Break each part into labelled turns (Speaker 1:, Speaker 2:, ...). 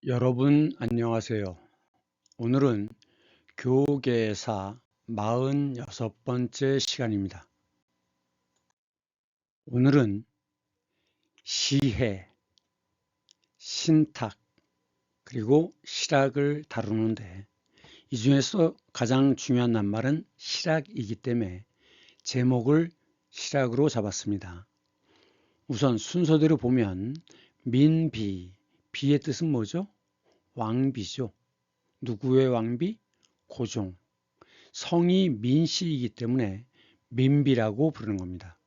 Speaker 1: 여러분 안녕하세요. 오늘은 교계사 46번째 시간입니다. 오늘은 시해, 신탁, 그리고 실학을 다루는데 이 중에서 가장 중요한 낱말은 실학이기 때문에 제목을 실학으로 잡았습니다. 우선 순서대로 보면 민비, 비의 뜻은 뭐죠? 왕비죠. 누구의 왕비? 고종. 성이 민씨이기 때문에 민비라고 부르는 겁니다.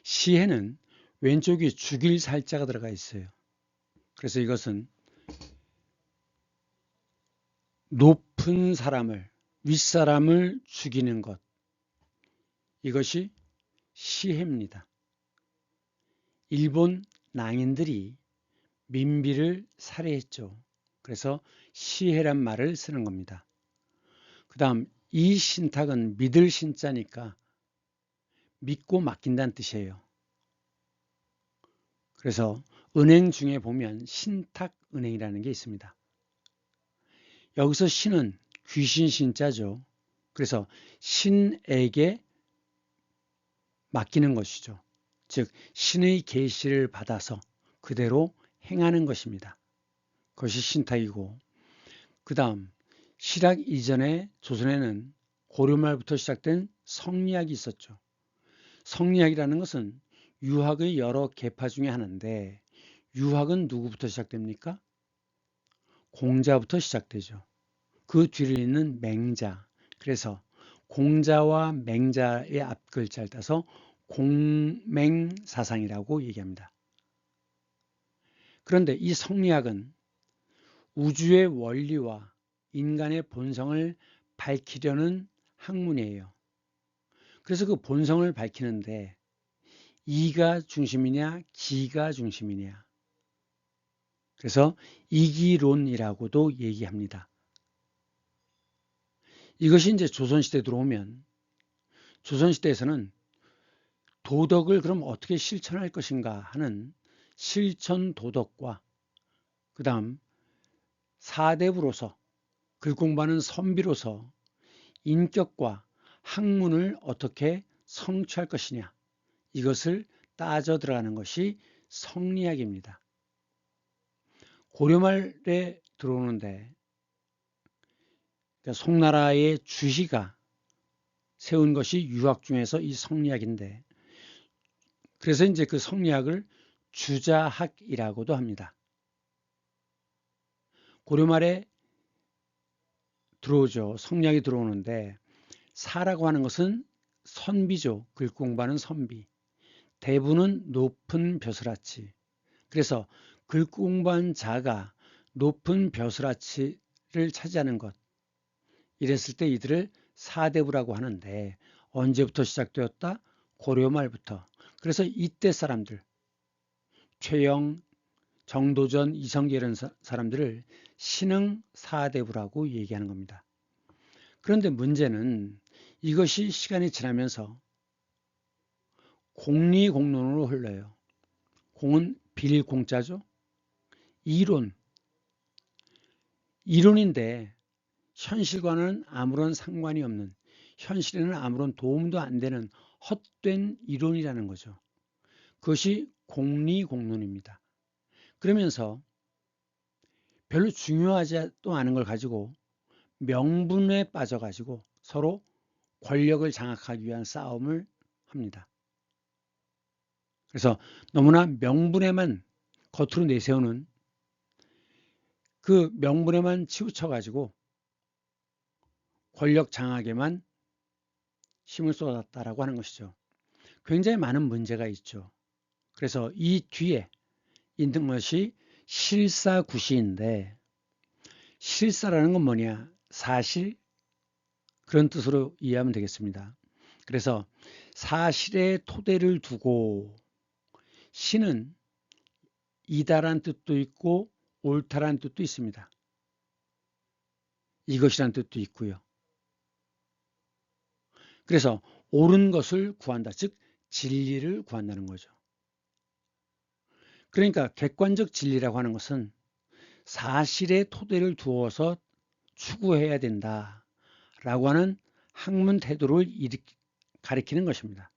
Speaker 1: 시해는 왼쪽에 죽일 살자가 들어가 있어요. 그래서 이것은 높은 사람을, 윗사람을 죽이는 것. 이것이 시해입니다. 일본 낭인들이 민비를 살해했죠. 그래서 시해란 말을 쓰는 겁니다. 그 다음 이 신탁은 믿을 신자니까 믿고 맡긴다는 뜻이에요. 그래서 은행 중에 보면 신탁은행이라는 게 있습니다. 여기서 신은 귀신 신자죠. 그래서 신에게 맡기는 것이죠. 즉 신의 계시를 받아서 그대로 행하는 것입니다. 그것이 신탁이고, 그 다음 실학 이전에 조선에는 고려말부터 시작된 성리학이 있었죠. 성리학이라는 것은 유학의 여러 계파 중에 하나인데, 유학은 누구부터 시작됩니까? 공자부터 시작되죠. 그 뒤를 잇는 맹자. 그래서 공자와 맹자의 앞글자를 따서 공맹사상이라고 얘기합니다. 그런데 이 성리학은 우주의 원리와 인간의 본성을 밝히려는 학문이에요. 그래서 그 본성을 밝히는데 이가 중심이냐 기가 중심이냐, 그래서 이기론이라고도 얘기합니다. 이것이 이제 조선시대에 들어오면, 조선시대에서는 도덕을 그럼 어떻게 실천할 것인가 하는 실천 도덕과, 그 다음 사대부로서, 글 공부하는 선비로서 인격과 학문을 어떻게 성취할 것이냐, 이것을 따져 들어가는 것이 성리학입니다. 고려말에 들어오는데, 그러니까 송나라의 주희가 세운 것이 유학 중에서 이 성리학인데, 그래서 이제 그 성리학을 주자학이라고도 합니다. 고려말에 들어오죠. 성리학이 들어오는데, 사라고 하는 것은 선비죠. 글 공부하는 선비. 대부는 높은 벼슬아치. 그래서 글 공부한 자가 높은 벼슬아치를 차지하는 것. 이랬을 때 이들을 사대부라고 하는데, 언제부터 시작되었다? 고려말부터. 그래서 이때 사람들, 최영, 정도전, 이성계 이런 사람들을 신흥 사대부라고 얘기하는 겁니다. 그런데 문제는 이것이 시간이 지나면서 공리공론으로 흘러요. 공은 빌공자죠. 이론인데 현실과는 아무런 상관이 없는, 현실에는 아무런 도움도 안 되는 헛된 이론이라는 거죠. 그것이 공리공론입니다. 그러면서 별로 중요하지도 않은 걸 가지고 명분에 빠져가지고 서로 권력을 장악하기 위한 싸움을 합니다. 그래서 너무나 명분에만 겉으로 내세우는, 그 명분에만 치우쳐가지고 권력 장악에만 힘을 쏟았다라고 하는 것이죠. 굉장히 많은 문제가 있죠. 그래서 이 뒤에 있는 것이 실사구시인데, 실사라는 건 뭐냐? 사실, 그런 뜻으로 이해하면 되겠습니다. 그래서 사실의 토대를 두고, 시는 이다란 뜻도 있고 옳다란 뜻도 있습니다. 이것이란 뜻도 있고요. 그래서 옳은 것을 구한다, 즉 진리를 구한다는 거죠. 그러니까 객관적 진리라고 하는 것은 사실의 토대를 두어서 추구해야 된다라고 하는 학문 태도를 가리키는 것입니다.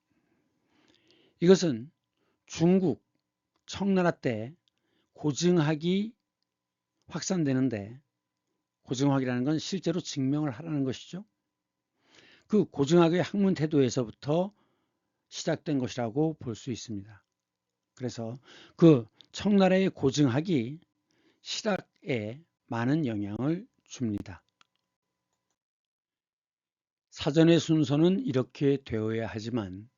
Speaker 1: 이것은 중국 청나라 때 고증학이 확산되는데, 고증학이라는 건 실제로 증명을 하라는 것이죠. 그 고증학의 학문 태도에서부터 시작된 것이라고 볼 수 있습니다. 그래서 그 청나라의 고증학이 실학에 많은 영향을 줍니다. 사전의 순서는 이렇게 되어야 하지만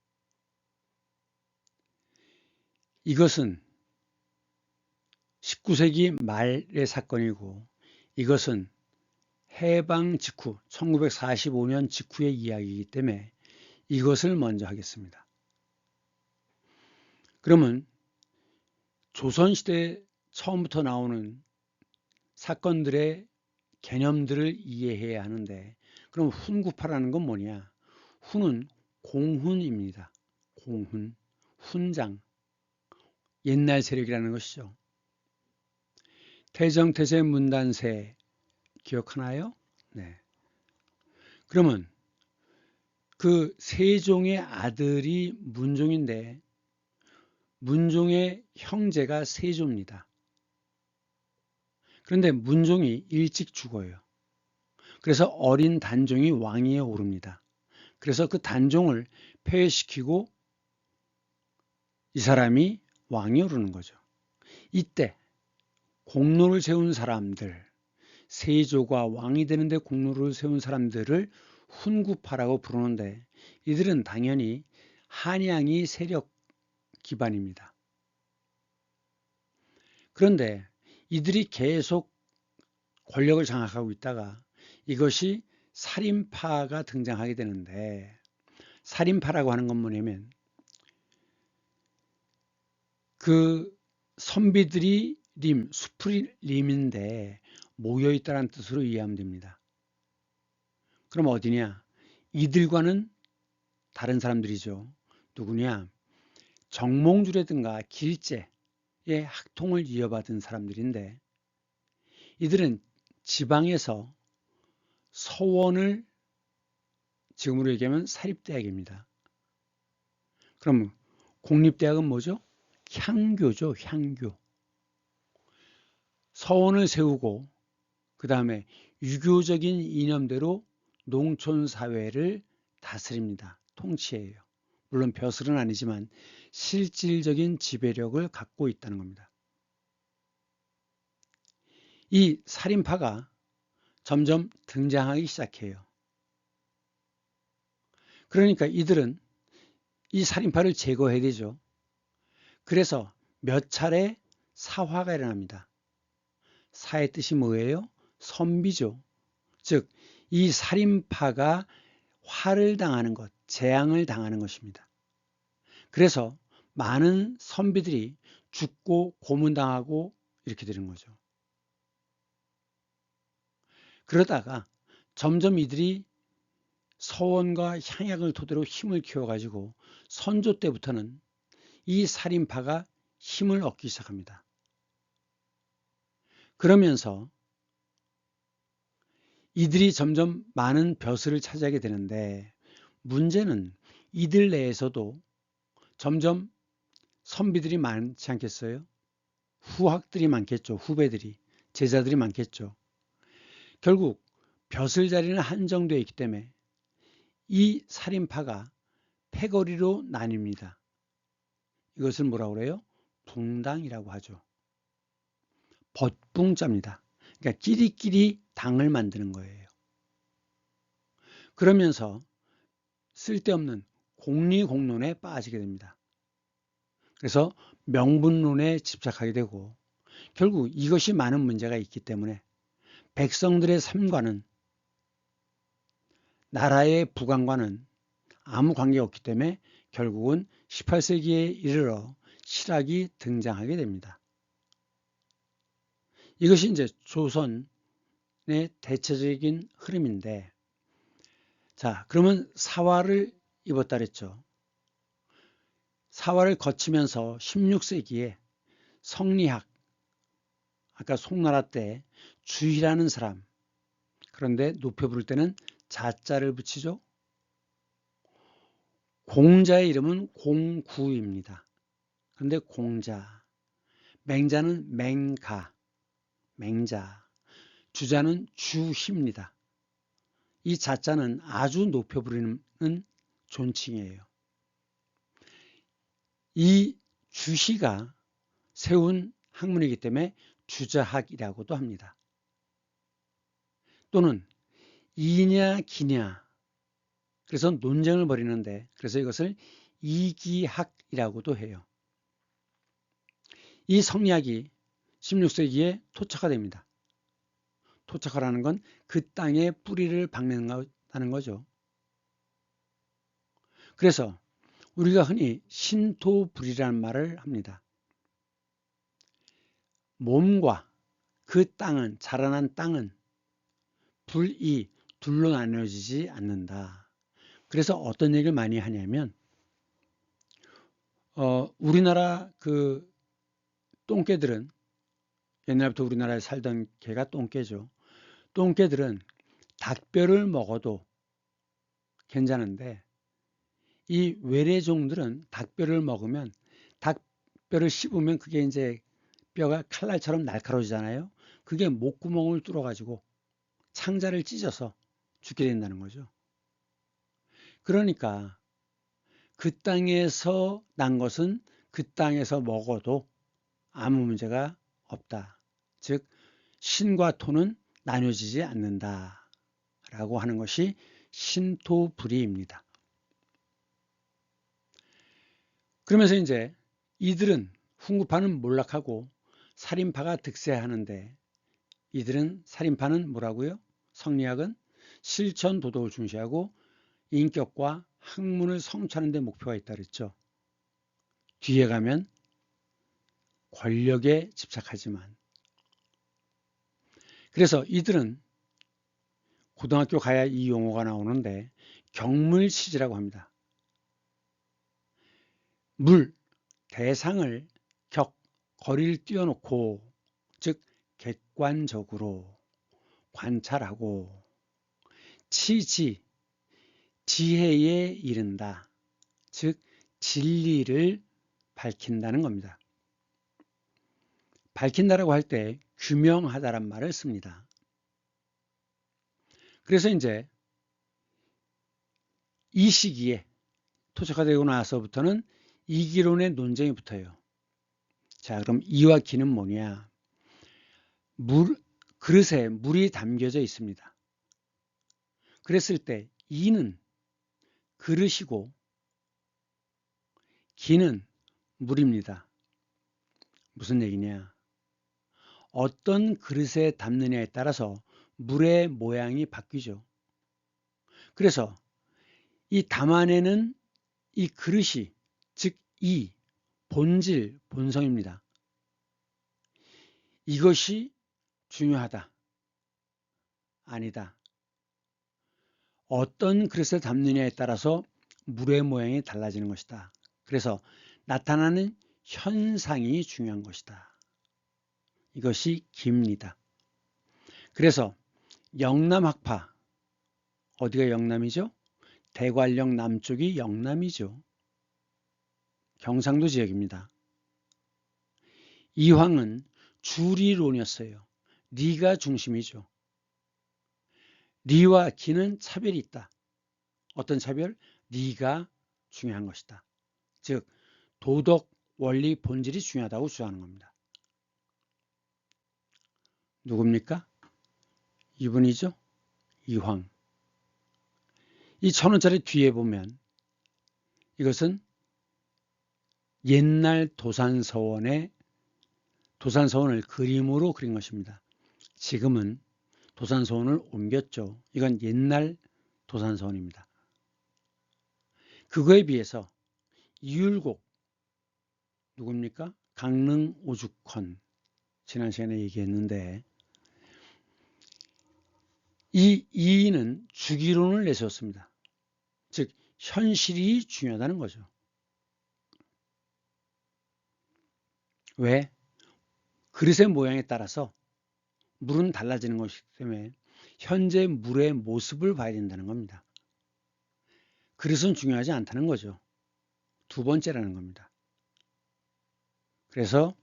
Speaker 1: 이것은 19세기 말의 사건이고, 이것은 해방 직후 1945년 직후의 이야기이기 때문에 이것을 먼저 하겠습니다. 그러면 조선시대 처음부터 나오는 사건들의 개념들을 이해해야 하는데, 그럼 훈구파라는 건 뭐냐? 훈은 공훈입니다. 공훈, 훈장, 옛날 세력이라는 것이죠. 태정태세 문단세 기억하나요? 네. 그러면 그 세종의 아들이 문종인데, 문종의 형제가 세조입니다. 그런데 문종이 일찍 죽어요. 그래서 어린 단종이 왕위에 오릅니다. 그래서 그 단종을 폐회시키고 이 사람이 왕위에 오르는 거죠. 이때 공로를 세운 사람들, 세조가 왕이 되는데 공로를 세운 사람들을 훈구파라고 부르는데, 이들은 당연히 한양이 세력 기반입니다. 그런데 이들이 계속 권력을 장악하고 있다가 이것이 살인파가 등장하게 되는데, 살인파라고 하는 건 뭐냐면 그 선비들이 숲이 림인데 모여있다는 뜻으로 이해하면 됩니다. 그럼 어디냐? 이들과는 다른 사람들이죠. 누구냐? 정몽주라든가 길제의 학통을 이어받은 사람들인데, 이들은 지방에서 서원을, 지금으로 얘기하면 사립대학입니다. 그럼 공립대학은 뭐죠? 향교죠. 향교. 서원을 세우고 그 다음에 유교적인 이념대로 농촌 사회를 다스립니다. 통치해요. 물론 벼슬은 아니지만 실질적인 지배력을 갖고 있다는 겁니다. 이 살인파가 점점 등장하기 시작해요. 그러니까 이들은 이 살인파를 제거해야 되죠. 그래서 몇 차례 사화가 일어납니다. 사의 뜻이 뭐예요? 선비죠. 즉, 이 살인파가 화를 당하는 것, 재앙을 당하는 것입니다. 그래서 많은 선비들이 죽고 고문당하고 이렇게 되는 거죠. 그러다가 점점 이들이 서원과 향약을 토대로 힘을 키워가지고 선조 때부터는 이 살인파가 힘을 얻기 시작합니다. 그러면서 이들이 점점 많은 벼슬을 차지하게 되는데, 문제는 이들 내에서도 점점 선비들이 많지 않겠어요? 후학들이 많겠죠. 후배들이, 제자들이 많겠죠. 결국 벼슬 자리는 한정되어 있기 때문에 이 살인파가 패거리로 나뉩니다. 이것을 뭐라고 그래요? 붕당이라고 하죠. 벗붕자입니다. 그러니까 끼리끼리 당을 만드는 거예요. 그러면서 쓸데없는 공리공론에 빠지게 됩니다. 그래서 명분론에 집착하게 되고, 결국 이것이 많은 문제가 있기 때문에 백성들의 삶과는, 나라의 부강과는 아무 관계가 없기 때문에 결국은 18세기에 이르러 실학이 등장하게 됩니다. 이것이 이제 조선의 대체적인 흐름인데, 자, 그러면 사화를 입었다 그랬죠. 사화를 거치면서 16세기에 성리학, 아까 송나라 때 주희라는 사람, 그런데 높여 부를 때는 자자를 붙이죠. 공자의 이름은 공구입니다. 그런데 공자, 맹자는 맹가, 맹자, 주자는 주희입니다. 이 자자는 아주 높여 부르는 존칭이에요. 이 주희가 세운 학문이기 때문에 주자학이라고도 합니다. 또는 이냐 기냐, 그래서 논쟁을 벌이는데, 그래서 이것을 이기학이라고도 해요. 이 성리학이 16세기에 토착화 됩니다. 토착화라는 건 그 땅에 뿌리를 박는다는 거죠. 그래서 우리가 흔히 신토불이라는 말을 합니다. 몸과 그 땅은, 자라난 땅은 불이 둘로 나눠지지 않는다. 그래서 어떤 얘기를 많이 하냐면 우리나라 그 똥개들은, 옛날부터 우리나라에 살던 개가 똥개죠. 똥개들은 닭뼈를 먹어도 괜찮은데 이 외래종들은 닭뼈를 먹으면, 닭뼈를 씹으면 그게 이제 뼈가 칼날처럼 날카로워지잖아요. 그게 목구멍을 뚫어가지고 창자를 찢어서 죽게 된다는 거죠. 그러니까 그 땅에서 난 것은 그 땅에서 먹어도 아무 문제가 없다. 즉 신과 토는 나뉘어지지 않는다 라고 하는 것이 신토불이입니다. 그러면서 이제 이들은, 훈구파는 몰락하고 살인파가 득세하는데, 이들은, 살인파는 뭐라고요? 성리학은 실천 도덕을 중시하고 인격과 학문을 성취하는 데 목표가 있다 그랬죠. 뒤에 가면 권력에 집착하지만, 그래서 이들은 고등학교 가야 이 용어가 나오는데 경물시지라고 합니다. 물, 대상을 거리를 띄워놓고, 즉 객관적으로 관찰하고, 지혜에 이른다. 즉 진리를 밝힌다는 겁니다. 밝힌다라고 할 때 규명하다란 말을 씁니다. 그래서 이제 이 시기에 토착화되고 나서부터는 이기론의 논쟁이 붙어요. 자, 그럼 이와 기는 뭐냐? 그릇에 물이 담겨져 있습니다. 그랬을 때 이는 그릇이고 기는 물입니다. 무슨 얘기냐? 어떤 그릇에 담느냐에 따라서 물의 모양이 바뀌죠. 그래서 이 담아내는 이 그릇이, 즉 이 본질, 본성입니다. 이것이 중요하다, 아니다. 어떤 그릇에 담느냐에 따라서 물의 모양이 달라지는 것이다. 그래서 나타나는 현상이 중요한 것이다. 이것이 기입니다. 그래서 영남학파, 어디가 영남이죠? 대관령 남쪽이 영남이죠. 경상도 지역입니다. 이황은 주리론이었어요. 리가 중심이죠. 리와 기는 차별이 있다. 어떤 차별? 리가 중요한 것이다. 즉 도덕, 원리, 본질이 중요하다고 주장하는 겁니다. 누굽니까? 이분이죠. 이황. 이 1000원짜리 뒤에 보면 이것은 옛날 도산서원을 그림으로 그린 것입니다. 지금은 도산서원을 옮겼죠. 이건 옛날 도산서원입니다. 그거에 비해서 이율곡, 누굽니까? 강릉 오죽헌, 지난 시간에 얘기했는데, 이 이인은 주기론을 내세웠습니다. 즉 현실이 중요하다는 거죠. 왜? 그릇의 모양에 따라서 물은 달라지는 것이기 때문에 현재 물의 모습을 봐야 된다는 겁니다. 그릇은 중요하지 않다는 거죠. 두 번째라는 겁니다. 그래서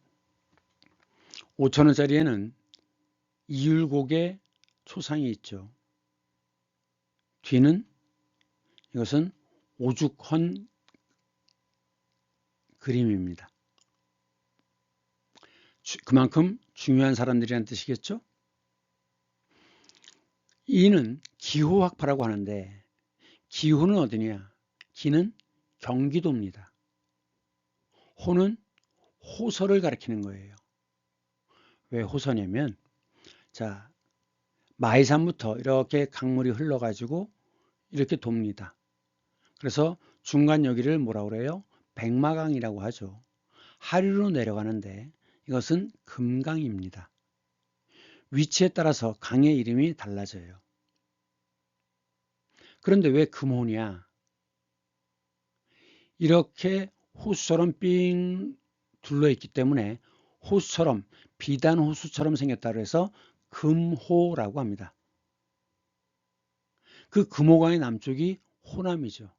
Speaker 1: 5,000원짜리에는 이율곡의 초상이 있죠. 뒤는 이것은 오죽헌 그림입니다. 그만큼 중요한 사람들이라는 뜻이겠죠. 이는 기호학파라고 하는데 기호는 어디냐? 기는 경기도입니다. 호는 호서를 가리키는 거예요. 왜 호서냐면 자 마이산부터 이렇게 강물이 흘러가지고 이렇게 돕니다. 그래서 중간 여기를 뭐라고 그래요? 백마강이라고 하죠. 하류로 내려가는데 이것은 금강입니다. 위치에 따라서 강의 이름이 달라져요. 그런데 왜 금호냐? 이렇게 호수처럼 삥 둘러있기 때문에 호수처럼 비단 호수처럼 생겼다고 해서 금호라고 합니다. 그 금호강의 남쪽이 호남이죠.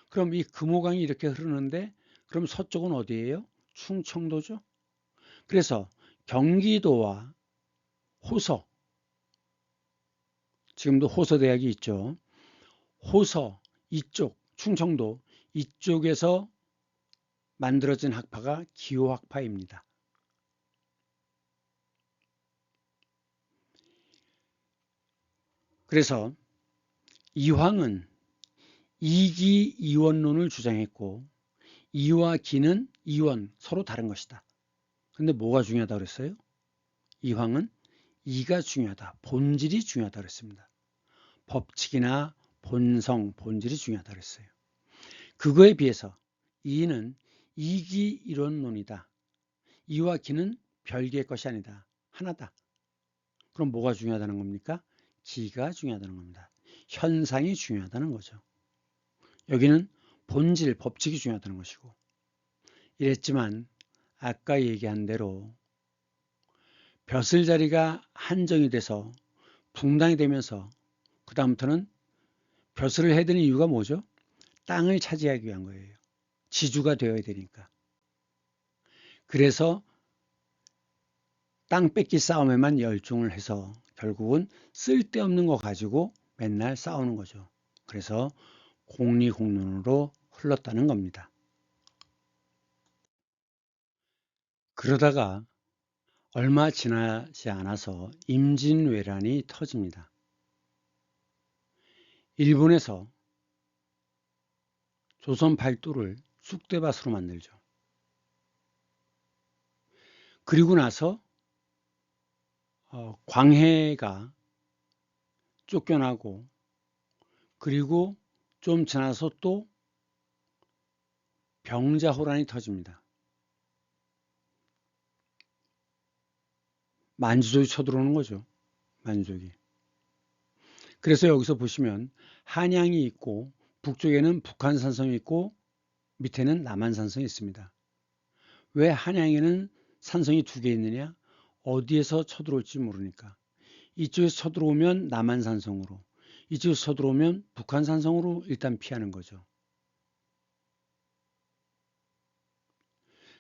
Speaker 1: 그럼 이 금호강이 이렇게 흐르는데 그럼 서쪽은 어디예요? 충청도죠. 그래서 경기도와 호서, 지금도 호서대학이 있죠. 호서 이쪽 충청도 이쪽에서 만들어진 학파가 기호학파입니다. 그래서 이황은 이기이원론을 주장했고 이와 기는 이원 서로 다른 것이다. 근데 뭐가 중요하다고 그랬어요? 이황은 이가 중요하다. 본질이 중요하다고 그랬습니다. 법칙이나 본성, 본질이 중요하다고 그랬어요. 그거에 비해서 이는 이기이론론이다. 이와 기는 별개의 것이 아니다. 하나다. 그럼 뭐가 중요하다는 겁니까? 기가 중요하다는 겁니다. 현상이 중요하다는 거죠. 여기는 본질, 법칙이 중요하다는 것이고 이랬지만 아까 얘기한 대로 벼슬 자리가 한정이 돼서 붕당이 되면서 그 다음부터는 벼슬을 해야 되는 이유가 뭐죠? 땅을 차지하기 위한 거예요. 지주가 되어야 되니까. 그래서 땅 뺏기 싸움에만 열중을 해서 결국은 쓸데없는 거 가지고 맨날 싸우는 거죠. 그래서 공리공론으로 흘렀다는 겁니다. 그러다가 얼마 지나지 않아서 임진왜란이 터집니다. 일본에서 조선 팔도를 쑥대밭으로 만들죠. 그리고 나서 광해가 쫓겨나고 그리고 좀 지나서 또 병자호란이 터집니다. 만주족이 쳐들어오는 거죠. 만주족이. 그래서 여기서 보시면 한양이 있고 북쪽에는 북한산성이 있고 밑에는 남한산성이 있습니다. 왜 한양에는 산성이 두 개 있느냐? 어디에서 쳐들어올지 모르니까. 이쪽에서 쳐들어오면 남한산성으로, 이쪽에서 쳐들어오면 북한산성으로 일단 피하는 거죠.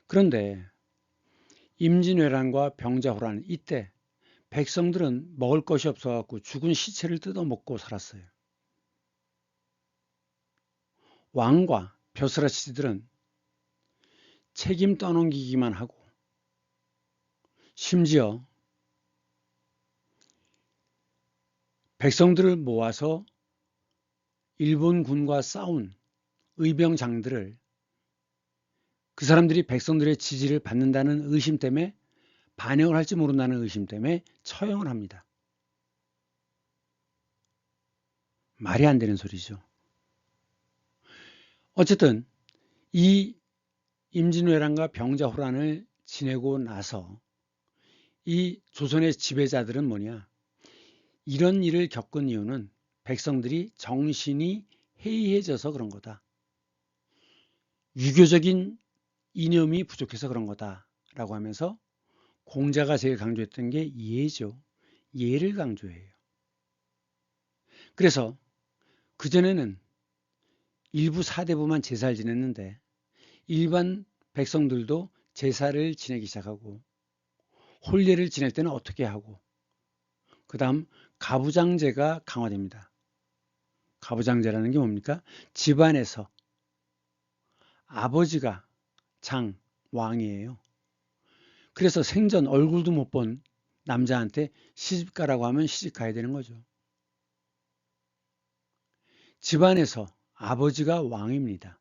Speaker 1: 그런데 임진왜란과 병자호란 이때 백성들은 먹을 것이 없어갖고 죽은 시체를 뜯어먹고 살았어요. 왕과 벼슬아치들은 책임 떠넘기기만 하고 심지어 백성들을 모아서 일본군과 싸운 의병장들을 그 사람들이 백성들의 지지를 받는다는 의심 때문에 반역을 할지 모른다는 의심 때문에 처형을 합니다. 말이 안 되는 소리죠. 어쨌든 이 임진왜란과 병자호란을 지내고 나서 이 조선의 지배자들은 뭐냐? 이런 일을 겪은 이유는 백성들이 정신이 해이해져서 그런 거다. 유교적인 이념이 부족해서 그런 거다라고 하면서 공자가 제일 강조했던 게 예죠. 예를 강조해요. 그래서 그전에는 일부 사대부만 제사를 지냈는데 일반 백성들도 제사를 지내기 시작하고 혼례를 지낼 때는 어떻게 하고 그 다음 가부장제가 강화됩니다. 가부장제라는 게 뭡니까? 집안에서 아버지가 장, 왕이에요. 그래서 생전 얼굴도 못 본 남자한테 시집가라고 하면 시집 가야 되는 거죠. 집안에서 아버지가 왕입니다.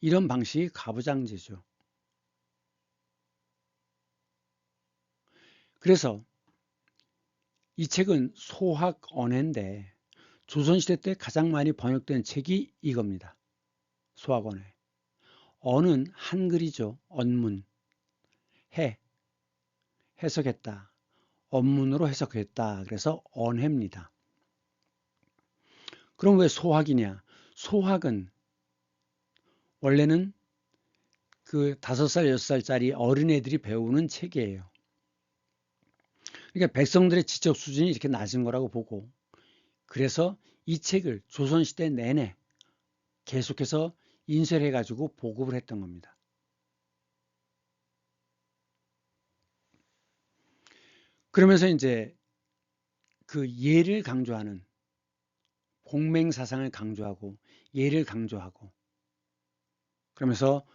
Speaker 1: 이런 방식이 가부장제죠. 그래서 이 책은 소학 언해인데 조선시대 때 가장 많이 번역된 책이 이겁니다. 소학 언해. 언은 한글이죠. 언문. 해석했다. 언문으로 해석했다. 그래서 언해입니다. 그럼 왜 소학이냐? 소학은 원래는 그 5살, 6살짜리 어린애들이 배우는 책이에요. 그러니까 백성들의 지적 수준이 이렇게 낮은 거라고 보고 그래서 이 책을 조선시대 내내 계속해서 인쇄해가지고 보급을 했던 겁니다. 그러면서 이제 그 예를 강조하는 공맹사상을 강조하고 예를 강조하고 그러면서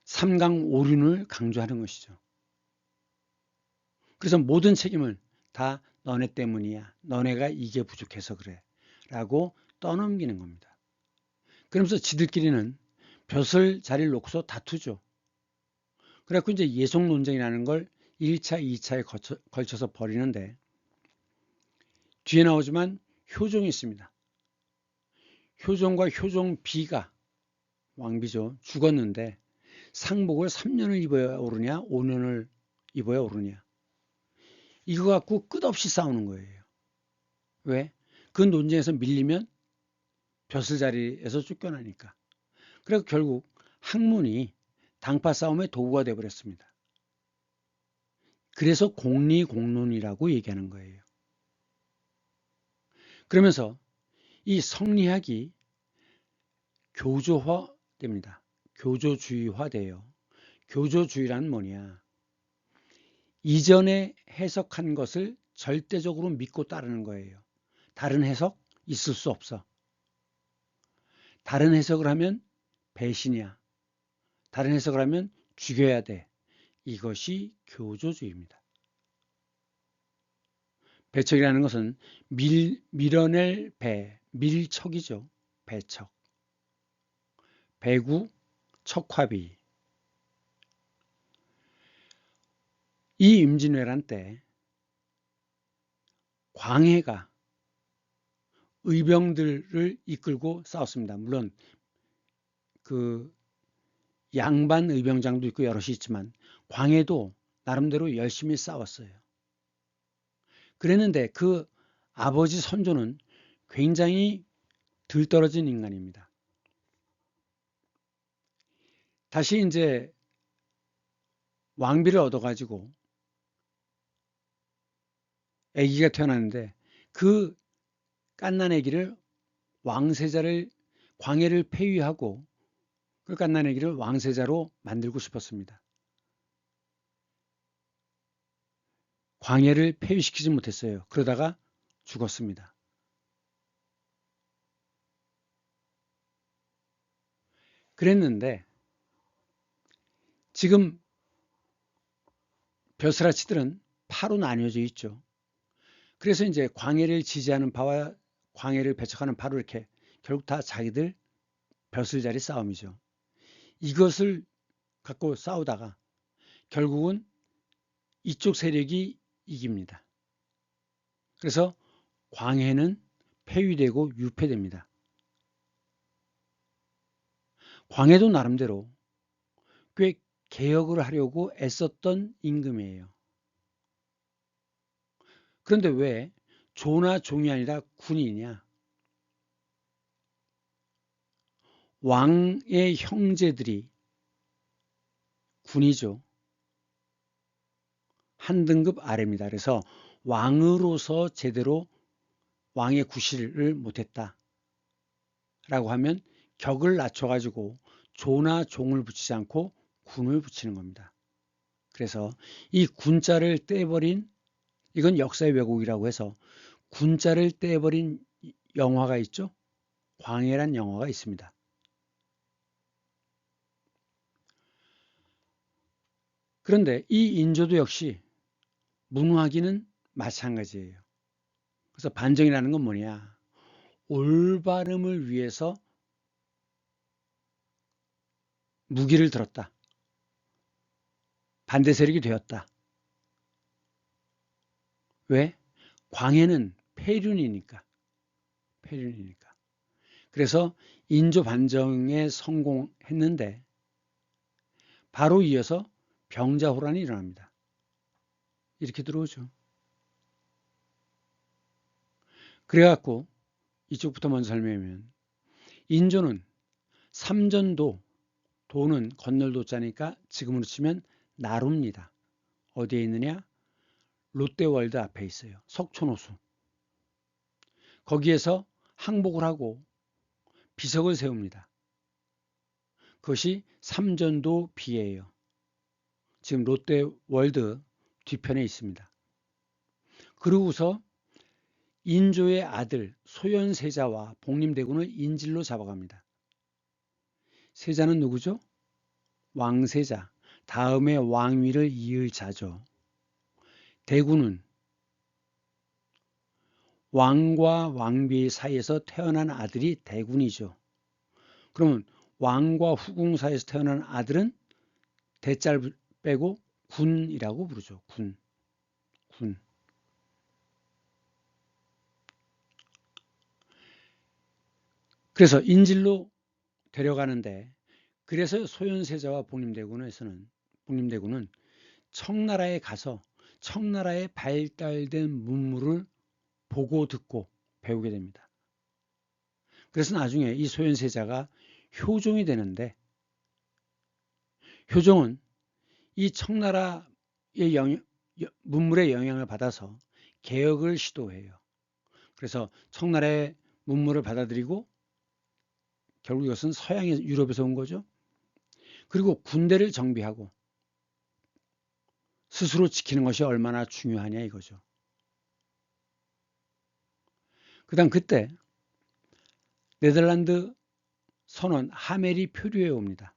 Speaker 1: 삼강오륜을 강조하는 것이죠. 그래서 모든 책임을 다 너네 때문이야. 너네가 이게 부족해서 그래. 라고 떠넘기는 겁니다. 그러면서 지들끼리는 벼슬 자리를 놓고서 다투죠. 그래갖고 이제 예속 논쟁이라는 걸 1차, 2차에 걸쳐서 벌이는데 뒤에 나오지만 효종이 있습니다. 효종과 효종 B가 왕비죠. 죽었는데 상복을 3년을 입어야 오르냐 5년을 입어야 오르냐 이거 갖고 끝없이 싸우는 거예요. 왜? 그 논쟁에서 밀리면 벼슬자리에서 쫓겨나니까. 그래서 결국 학문이 당파 싸움의 도구가 되어버렸습니다. 그래서 공리공론이라고 얘기하는 거예요. 그러면서 이 성리학이 교조화됩니다. 교조주의화돼요. 교조주의란 뭐냐? 이전에 해석한 것을 절대적으로 믿고 따르는 거예요. 다른 해석 있을 수 없어. 다른 해석을 하면 배신이야. 다른 해석을 하면 죽여야 돼. 이것이 교조주의입니다. 배척이라는 것은 밀어낼 밀척이죠. 배척. 배구, 척화비. 이 임진왜란 때 광해가 의병들을 이끌고 싸웠습니다. 물론 그 양반 의병장도 있고 여럿이 있지만 광해도 나름대로 열심히 싸웠어요. 그랬는데 그 아버지 선조는 굉장히 들떨어진 인간입니다. 다시 이제 왕비를 얻어가지고 아기가 태어났는데 그 갓난 아기를 왕세자를 광해를 폐위하고 그 갓난 아기를 왕세자로 만들고 싶었습니다. 광해를 폐위시키지 못했어요. 그러다가 죽었습니다. 그랬는데 지금 벼슬아치들은 파로 나뉘어져 있죠. 그래서 이제 광해를 지지하는 파와 광해를 배척하는 파로 이렇게 결국 다 자기들 벼슬자리 싸움이죠. 이것을 갖고 싸우다가 결국은 이쪽 세력이 이깁니다. 그래서 광해는 폐위되고 유폐됩니다. 광해도 나름대로 꽤 개혁을 하려고 애썼던 임금이에요. 그런데 왜 조나 종이 아니라 군이냐? 왕의 형제들이 군이죠. 한 등급 아래입니다. 그래서 왕으로서 제대로 왕의 구실을 못했다 라고 하면 격을 낮춰가지고 조나 종을 붙이지 않고 군을 붙이는 겁니다. 그래서 이 군자를 떼버린, 이건 역사의 왜곡이라고 해서 군자를 떼버린 영화가 있죠. 광해란 영화가 있습니다. 그런데 이 인조도 역시 문화기는 마찬가지예요. 그래서 반정이라는 건 뭐냐? 올바름을 위해서 무기를 들었다. 반대 세력이 되었다. 왜? 광해는 폐륜이니까. 폐륜이니까. 그래서 인조 반정에 성공했는데 바로 이어서 병자호란이 일어납니다. 이렇게 들어오죠. 그래갖고 이쪽부터 먼저 설명하면 인조는 삼전도, 도는 건널도자니까 지금으로 치면 나루입니다. 어디에 있느냐? 롯데월드 앞에 있어요. 석촌호수. 거기에서 항복을 하고 비석을 세웁니다. 그것이 삼전도 비예요. 지금 롯데월드 뒤편에 있습니다. 그러고서 인조의 아들 소현세자와 복림대군을 인질로 잡아갑니다. 세자는 누구죠? 왕세자. 다음에 왕위를 이을 자죠. 대군은 왕과 왕비 사이에서 태어난 아들이 대군이죠. 그러면 왕과 후궁 사이에서 태어난 아들은 대자를 빼고 군이라고 부르죠. 군. 그래서 인질로 데려가는데, 그래서 소현세자와 복림대군은 청나라에 가서 청나라의 발달된 문물을 보고 듣고 배우게 됩니다. 그래서 나중에 이 소현세자가 효종이 되는데, 효종은 이 청나라의 문물의 영향을 받아서 개혁을 시도해요. 그래서 청나라의 문물을 받아들이고 결국 이것은 서양의 유럽에서 온 거죠. 그리고 군대를 정비하고 스스로 지키는 것이 얼마나 중요하냐 이거죠. 그다음 그때 네덜란드 선원 하멜이 표류해 옵니다.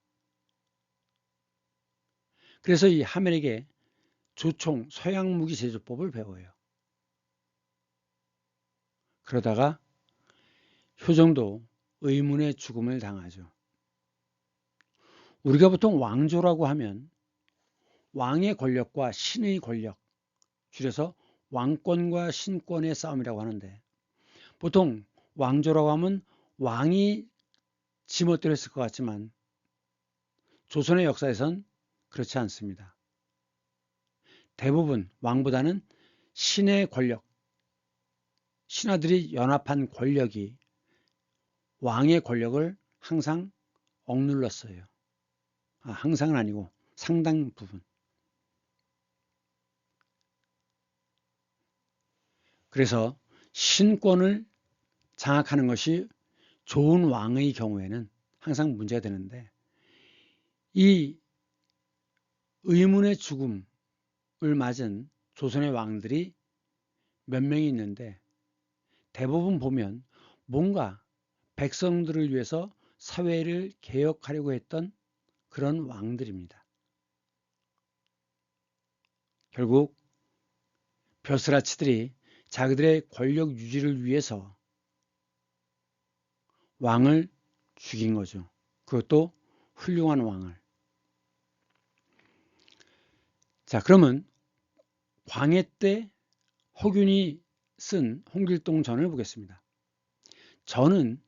Speaker 1: 그래서 이 하멜에게 조총, 서양 무기 제조법을 배워요. 그러다가 효종도 의문의 죽음을 당하죠. 우리가 보통 왕조라고 하면 왕의 권력과 신의 권력, 줄여서 왕권과 신권의 싸움이라고 하는데, 보통 왕조라고 하면 왕이 지멋대로 했을 것 같지만 조선의 역사에선 그렇지 않습니다. 대부분 왕보다는 신의 권력, 신하들이 연합한 권력이 왕의 권력을 항상 억눌렀어요. 항상은 아니고 상당 부분. 그래서 신권을 장악하는 것이 좋은 왕의 경우에는 항상 문제가 되는데, 이 의문의 죽음을 맞은 조선의 왕들이 몇 명이 있는데 대부분 보면 뭔가 백성들을 위해서 사회를 개혁하려고 했던 그런 왕들입니다. 결국 벼슬아치들이 자기들의 권력 유지를 위해서 왕을 죽인 거죠. 그것도 훌륭한 왕을. 자, 그러면 광해 때 허균이 쓴 홍길동전을 보겠습니다. 전은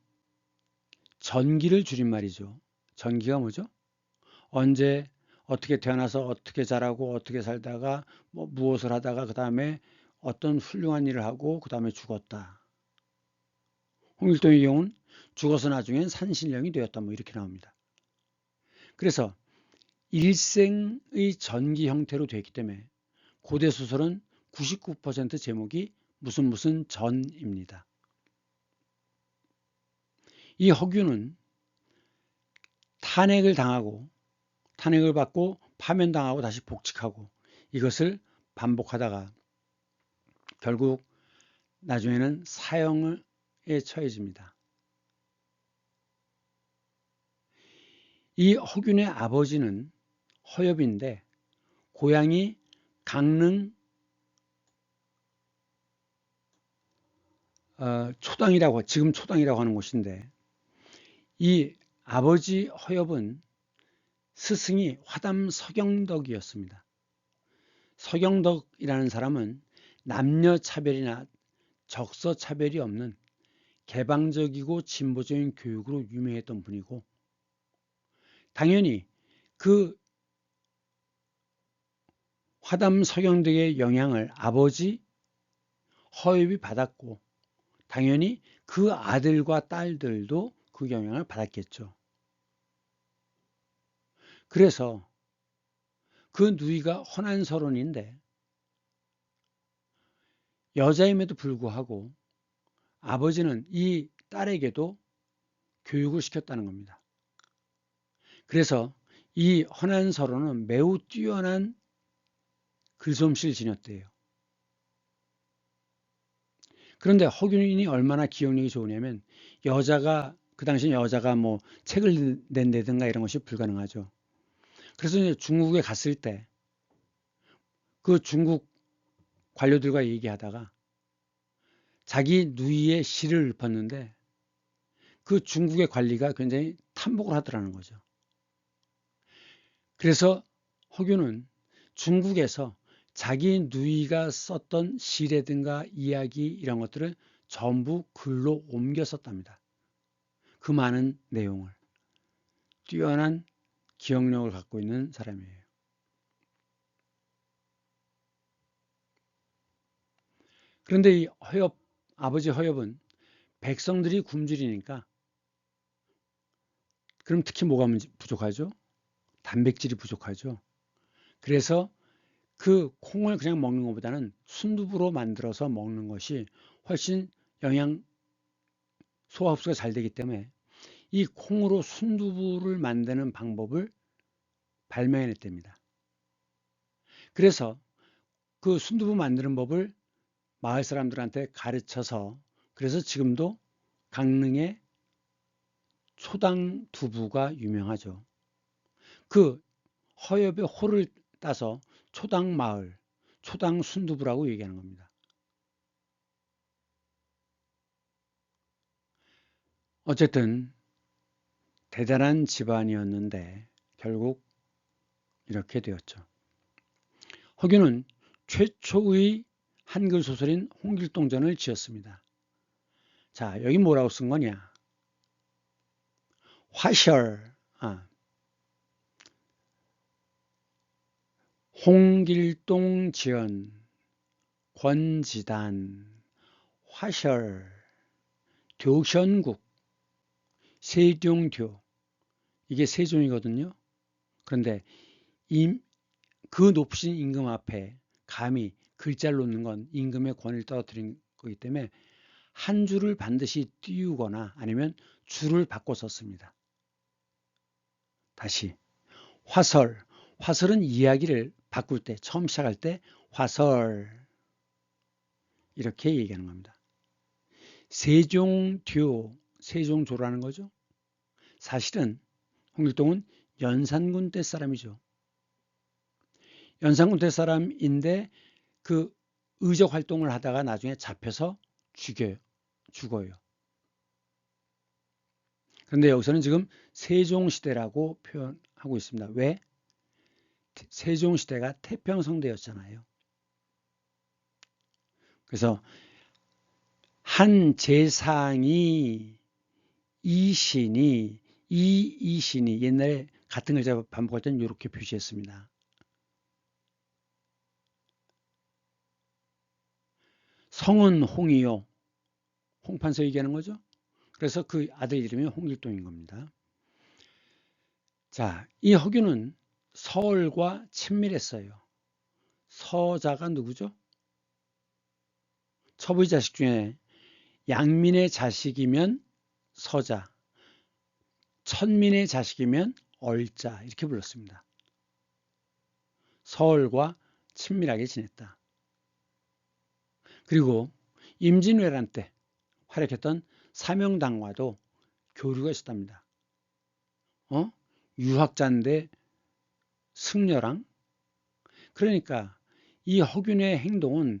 Speaker 1: 전기를 줄임말이죠. 전기가 뭐죠? 언제 어떻게 태어나서 어떻게 자라고 어떻게 살다가 무엇을 하다가 그 다음에 어떤 훌륭한 일을 하고 그 다음에 죽었다. 홍길동의 경우는 죽어서 나중엔 산신령이 되었다. 이렇게 나옵니다. 그래서 일생의 전기 형태로 되어 있기 때문에 고대 소설은 99% 제목이 무슨 전입니다. 이 허균은 탄핵을 받고 파면당하고 다시 복직하고 이것을 반복하다가 결국 나중에는 사형에 처해집니다. 이 허균의 아버지는 허엽인데 고향이 강릉 초당이라고 지금 초당이라고 하는 곳인데 이 아버지 허엽은 스승이 화담 서경덕이었습니다. 서경덕이라는 사람은 남녀 차별이나 적서 차별이 없는 개방적이고 진보적인 교육으로 유명했던 분이고 당연히 그 화담 서경덕의 영향을 아버지 허엽이 받았고 당연히 그 아들과 딸들도 그 영향을 받았겠죠. 그래서 그 누이가 헌안서론인데 여자임에도 불구하고 아버지는 이 딸에게도 교육을 시켰다는 겁니다. 그래서 이 헌안서론은 매우 뛰어난 글솜씨를 지녔대요. 그런데 허균이 얼마나 기억력이 좋으냐면 그 당시 여자가 뭐 책을 낸다든가 이런 것이 불가능하죠. 그래서 이제 중국에 갔을 때 그 중국 관료들과 얘기하다가 자기 누이의 시를 읊었는데 그 중국의 관리가 굉장히 탐복을 하더라는 거죠. 그래서 허균은 중국에서 자기 누이가 썼던 시라든가 이야기 이런 것들을 전부 글로 옮겨 썼답니다. 그 많은 내용을. 뛰어난 기억력을 갖고 있는 사람이에요. 그런데 이 아버지 허엽은 백성들이 굶주리니까 그럼 특히 뭐가 부족하죠? 단백질이 부족하죠. 그래서 그 콩을 그냥 먹는 것보다는 순두부로 만들어서 먹는 것이 훨씬 소화 흡수가 잘 되기 때문에 이 콩으로 순두부를 만드는 방법을 발명해냈답니다. 그래서 그 순두부 만드는 법을 마을 사람들한테 가르쳐서 그래서 지금도 강릉의 초당 두부가 유명하죠. 그 허엽의 호를 따서 초당 마을, 초당 순두부라고 얘기하는 겁니다. 어쨌든 대단한 집안이었는데 결국 이렇게 되었죠. 허균은 최초의 한글 소설인 홍길동전을 지었습니다. 자, 여기 뭐라고 쓴 거냐? 화셜, 홍길동지연, 권지단, 화셜, 교션국, 세종교, 이게 세종이거든요. 그런데 그 높으신 임금 앞에 감히 글자를 놓는 건 임금의 권위를 떨어뜨린 거기 때문에 한 줄을 반드시 띄우거나 아니면 줄을 바꿔 썼습니다. 다시 화설은 이야기를 바꿀 때 처음 시작할 때 화설 이렇게 얘기하는 겁니다. 세종조라는 거죠. 사실은 홍길동은 연산군 때 사람이죠. 연산군 때 사람인데 그 의적 활동을 하다가 나중에 잡혀서 죽어요. 그런데 여기서는 지금 세종시대라고 표현하고 있습니다. 왜? 세종시대가 태평성대였잖아요. 그래서 한 재상이 이신이 옛날에 같은 글자 반복할 때는 이렇게 표시했습니다. 성은 홍이요. 홍판서 얘기하는 거죠. 그래서 그 아들 이름이 홍길동인 겁니다. 자, 이 허균은 서울과 친밀했어요. 서자가 누구죠? 첩의 자식 중에 양민의 자식이면 서자, 천민의 자식이면 얼자 이렇게 불렀습니다. 서얼과 친밀하게 지냈다. 그리고 임진왜란 때 활약했던 사명당과도 교류가 있었답니다. 유학자인데 승려랑? 그러니까 이 허균의 행동은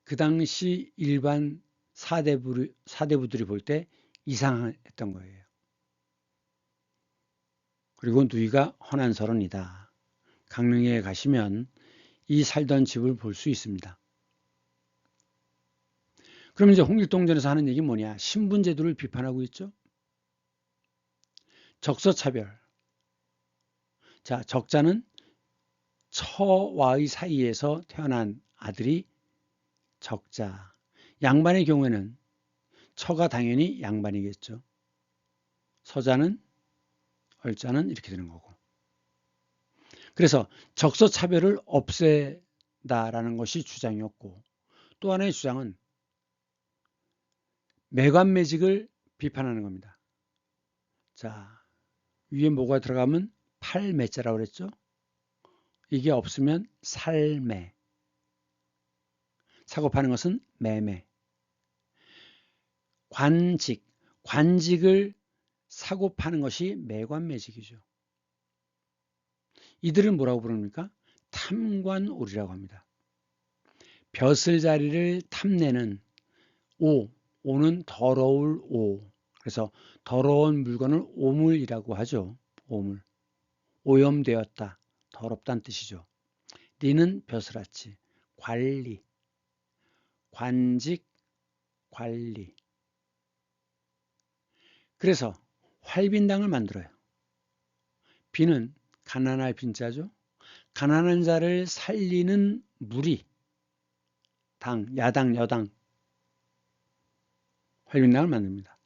Speaker 1: 그 당시 일반 사대부들이 볼 때 이상했던 거예요. 그리고 누이가 허난설원이다. 강릉에 가시면 이 살던 집을 볼 수 있습니다. 그럼 이제 홍길동전에서 하는 얘기 뭐냐? 신분제도를 비판하고 있죠. 적서차별. 자, 적자는 처와의 사이에서 태어난 아들이 적자. 양반의 경우에는 처가 당연히 양반이겠죠. 서자는 얼자는 이렇게 되는 거고. 그래서 적서차별을 없애다라는 것이 주장이었고, 또 하나의 주장은 매관매직을 비판하는 겁니다. 자, 위에 뭐가 들어가면 팔매자라고 그랬죠. 이게 없으면 살매. 사고 파는 것은 매매. 관직을 사고 파는 것이 매관매직이죠. 이들은 뭐라고 부릅니까? 탐관오리라고 합니다. 벼슬자리를 탐내는 오는 더러울 오. 그래서 더러운 물건을 오물이라고 하죠. 오물. 오염되었다. 더럽다는 뜻이죠. 리는 벼슬아치. 관리. 관직, 관리. 그래서 활빈당을 만들어요. 빈은 가난할 빈자죠. 가난한 자를 살리는 무리. 당, 야당, 여당. 활빈당을 만듭니다.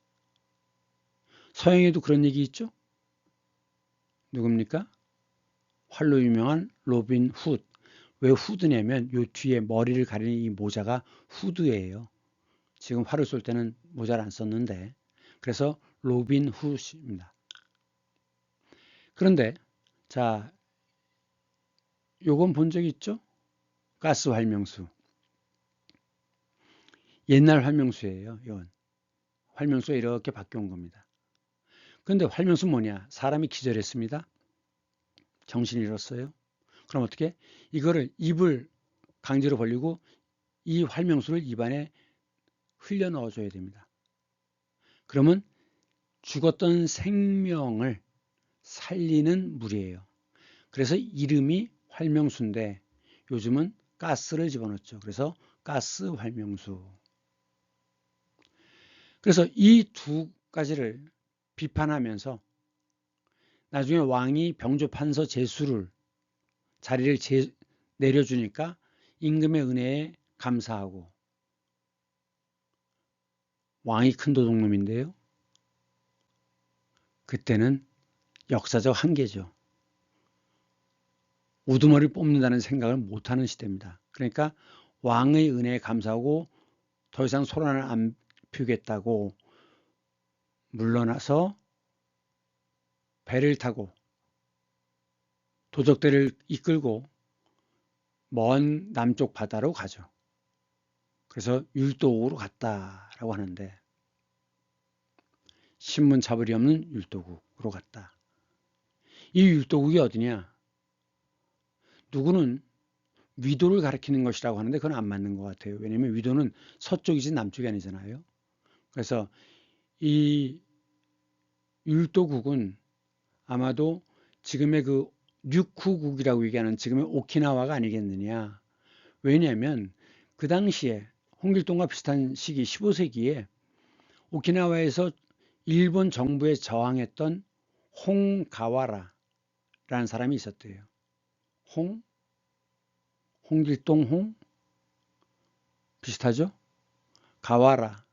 Speaker 1: 서양에도 그런 얘기 있죠? 누굽니까? 활로 유명한 로빈 훗. 왜 후드냐면 요 뒤에 머리를 가리는 이 모자가 후드예요. 지금 활을 쏠 때는 모자를 안 썼는데 그래서 로빈 훗입니다. 그런데 자, 요건 본 적 있죠? 가스 활명수. 옛날 활명수예요. 이건 활명수가 이렇게 바뀌어온 겁니다. 그런데 활명수 뭐냐? 사람이 기절했습니다. 정신을 잃었어요. 그럼 어떻게? 이거를 입을 강제로 벌리고 이 활명수를 입안에 흘려 넣어줘야 됩니다. 그러면 죽었던 생명을 살리는 물이에요. 그래서 이름이 활명수인데 요즘은 가스를 집어넣죠. 그래서 가스 활명수. 그래서 이 두 가지를 비판하면서 나중에 왕이 병조 판서 제수를 자리를 내려주니까 임금의 은혜에 감사하고 왕이 큰 도둑놈인데요. 그때는 역사적 한계죠. 우두머리 뽑는다는 생각을 못하는 시대입니다. 그러니까 왕의 은혜에 감사하고 더 이상 소란을 안 피우겠다고 물러나서 배를 타고 도적대를 이끌고 먼 남쪽 바다로 가죠. 그래서 율도국으로 갔다라고 하는데 신문 차별이 없는 율도국으로 갔다. 이 율도국이 어디냐? 누구는 위도를 가리키는 것이라고 하는데 그건 안 맞는 것 같아요. 왜냐하면 위도는 서쪽이지 남쪽이 아니잖아요. 그래서 이 율도국은 아마도 지금의 그 류쿠국이라고 얘기하는 지금의 오키나와가 아니겠느냐. 왜냐하면 그 당시에 홍길동과 비슷한 시기 15세기에 오키나와에서 일본 정부에 저항했던 홍가와라라는 사람이 있었대요. 홍길동 홍? 비슷하죠? 가와라,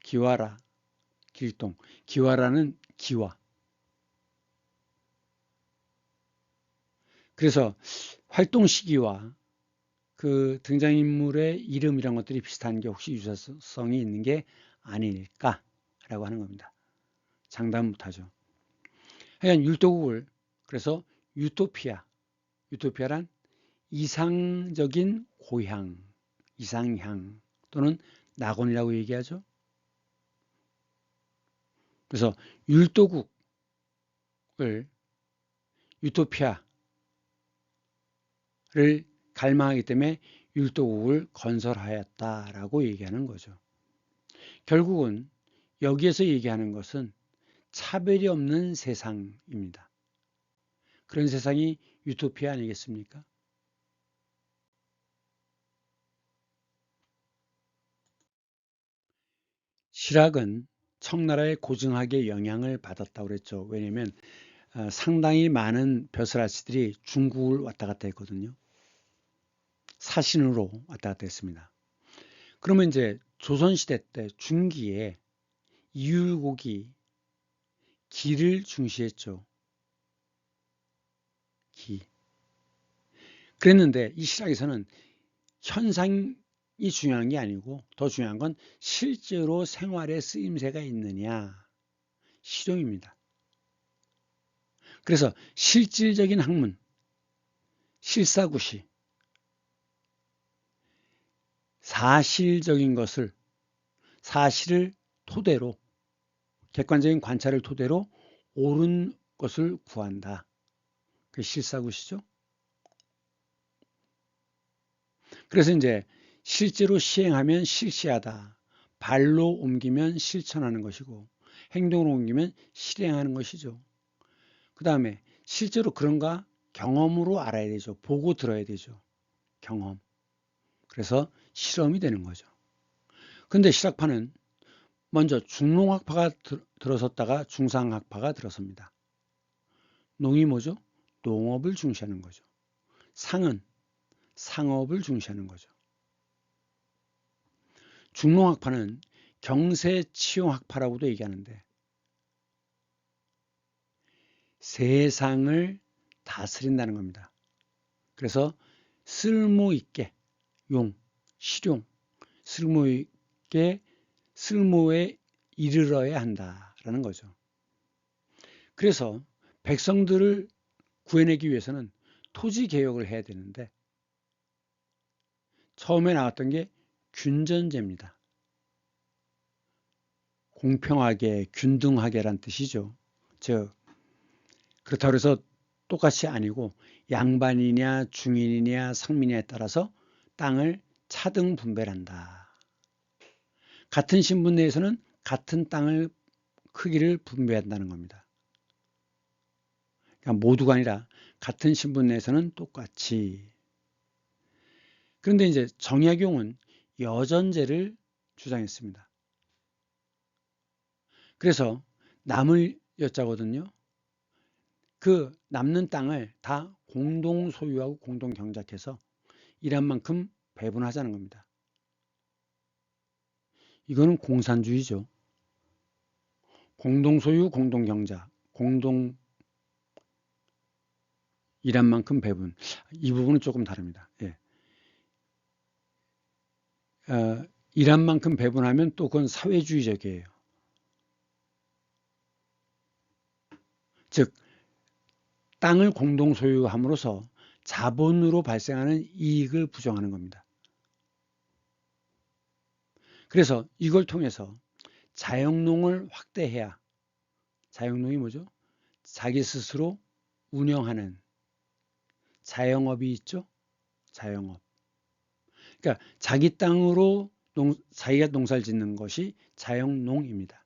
Speaker 1: 기와라, 길동. 기와라는 기와. 그래서 활동 시기와 그 등장인물의 이름이란 것들이 비슷한 게 혹시 유사성이 있는 게 아닐까라고 하는 겁니다. 장담 못하죠. 하여간 율도국을 그래서 유토피아란 이상적인 고향, 이상향 또는 낙원이라고 얘기하죠. 그래서 율도국을 유토피아를 갈망하기 때문에 율도국을 건설하였다라고 얘기하는 거죠. 결국은 여기에서 얘기하는 것은 차별이 없는 세상입니다. 그런 세상이 유토피아 아니겠습니까? 실학은 청나라의 고증학에 영향을 받았다고 그랬죠. 왜냐하면 상당히 많은 벼슬아치들이 중국을 왔다 갔다 했거든요. 사신으로 왔다 갔다 했습니다. 그러면 이제 조선시대 때 중기에 이율곡이 기를 중시했죠. 기. 그랬는데 이 실학에서는 현상이 중요한 게 아니고 더 중요한 건 실제로 생활에 쓰임새가 있느냐, 실용입니다. 그래서 실질적인 학문, 실사구시, 사실적인 것을 사실을 토대로 객관적인 관찰을 토대로 옳은 것을 구한다. 그 실사구시죠. 그래서 이제 실제로 시행하면 실시하다. 발로 옮기면 실천하는 것이고 행동으로 옮기면 실행하는 것이죠. 그 다음에 실제로 그런가 경험으로 알아야 되죠. 보고 들어야 되죠. 경험. 그래서 실험이 되는 거죠. 근데 실학파는 먼저 중농학파가 들어섰다가 중상학파가 들어섭니다. 농이 뭐죠? 농업을 중시하는 거죠. 상은 상업을 중시하는 거죠. 중농학파는 경세치용학파라고도 얘기하는데 세상을 다스린다는 겁니다. 그래서 쓸모있게 용, 실용, 쓸모있게 쓸모에 이르러야 한다라는 거죠. 그래서 백성들을 구해내기 위해서는 토지 개혁을 해야 되는데 처음에 나왔던 게 균전제입니다. 공평하게, 균등하게란 뜻이죠. 즉 그렇다고 해서 똑같이 아니고 양반이냐 중인이냐 상민이냐에 따라서 땅을 차등 분배한다. 같은 신분 내에서는 같은 땅을 크기를 분배한다는 겁니다. 그러니까 모두가 아니라 같은 신분 내에서는 똑같이. 그런데 이제 정약용은 여전제를 주장했습니다. 그래서 남을 여자거든요. 그 남는 땅을 다 공동 소유하고 공동 경작해서 일한 만큼 배분하자는 겁니다. 이거는 공산주의죠. 공동 소유, 공동 경작, 공동 일한 만큼 배분. 이 부분은 조금 다릅니다. 예. 일한 만큼 배분하면 또 그건 사회주의적이에요. 즉 땅을 공동 소유함으로써 자본으로 발생하는 이익을 부정하는 겁니다. 그래서 이걸 통해서 자영농을 확대해야 자영농이 뭐죠? 자기 스스로 운영하는 자영업이 있죠? 자영업. 그러니까 자기 땅으로 자기가 농사를 짓는 것이 자영농입니다.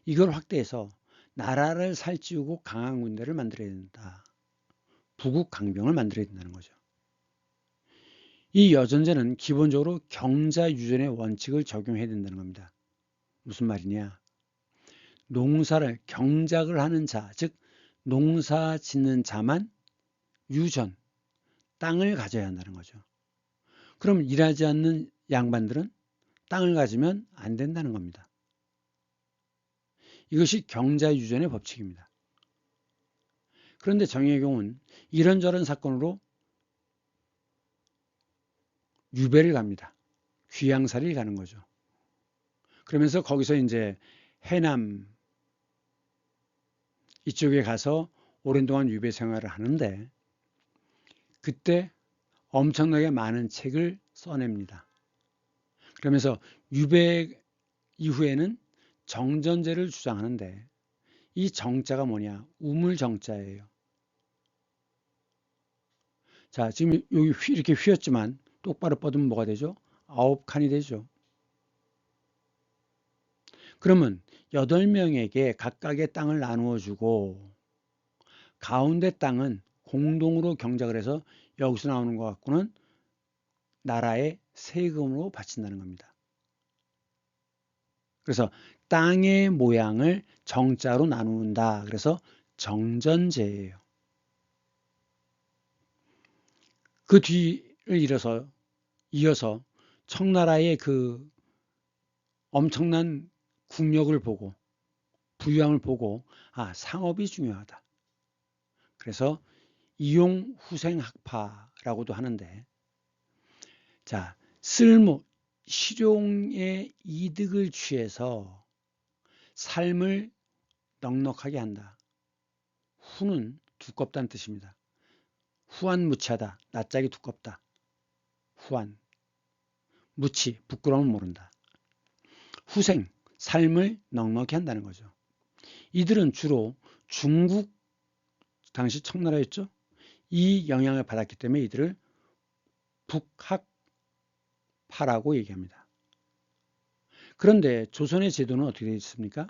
Speaker 1: 이걸 확대해서 나라를 살찌우고 강한 군대를 만들어야 된다. 부국 강병을 만들어야 된다는 거죠. 이 여전제는 기본적으로 경자유전의 원칙을 적용해야 된다는 겁니다. 무슨 말이냐? 농사를 경작을 하는 자, 즉 농사 짓는 자만 유전, 땅을 가져야 한다는 거죠. 그럼 일하지 않는 양반들은 땅을 가지면 안 된다는 겁니다. 이것이 경자유전의 법칙입니다. 그런데 정약용은 이런저런 사건으로 유배를 갑니다. 귀양살이를 가는 거죠. 그러면서 거기서 이제 해남 이쪽에 가서 오랜 동안 유배 생활을 하는데 그때 엄청나게 많은 책을 써냅니다. 그러면서 유배 이후에는 정전제를 주장하는데 이 정자가 뭐냐? 우물정자예요. 자, 지금 여기 이렇게 휘었지만 똑바로 뻗으면 뭐가 되죠? 9칸이 되죠. 그러면 8명에게 각각의 땅을 나누어 주고 가운데 땅은 공동으로 경작을 해서 여기서 나오는 것 갖고는 나라의 세금으로 바친다는 겁니다. 그래서 땅의 모양을 정자로 나눈다. 그래서 정전제예요. 그 뒤를 이어서 청나라의 그 엄청난 국력을 보고 부유함을 보고 상업이 중요하다. 그래서 이용후생학파라고도 하는데 자, 실용의 이득을 취해서 삶을 넉넉하게 한다. 후는 두껍다는 뜻입니다. 후한무치하다. 낯짝이 두껍다. 후한. 무치, 부끄러움을 모른다. 후생, 삶을 넉넉히 한다는 거죠. 이들은 주로 중국, 당시 청나라였죠. 이 영향을 받았기 때문에 이들을 북학파라고 얘기합니다. 그런데 조선의 제도는 어떻게 되어 있습니까?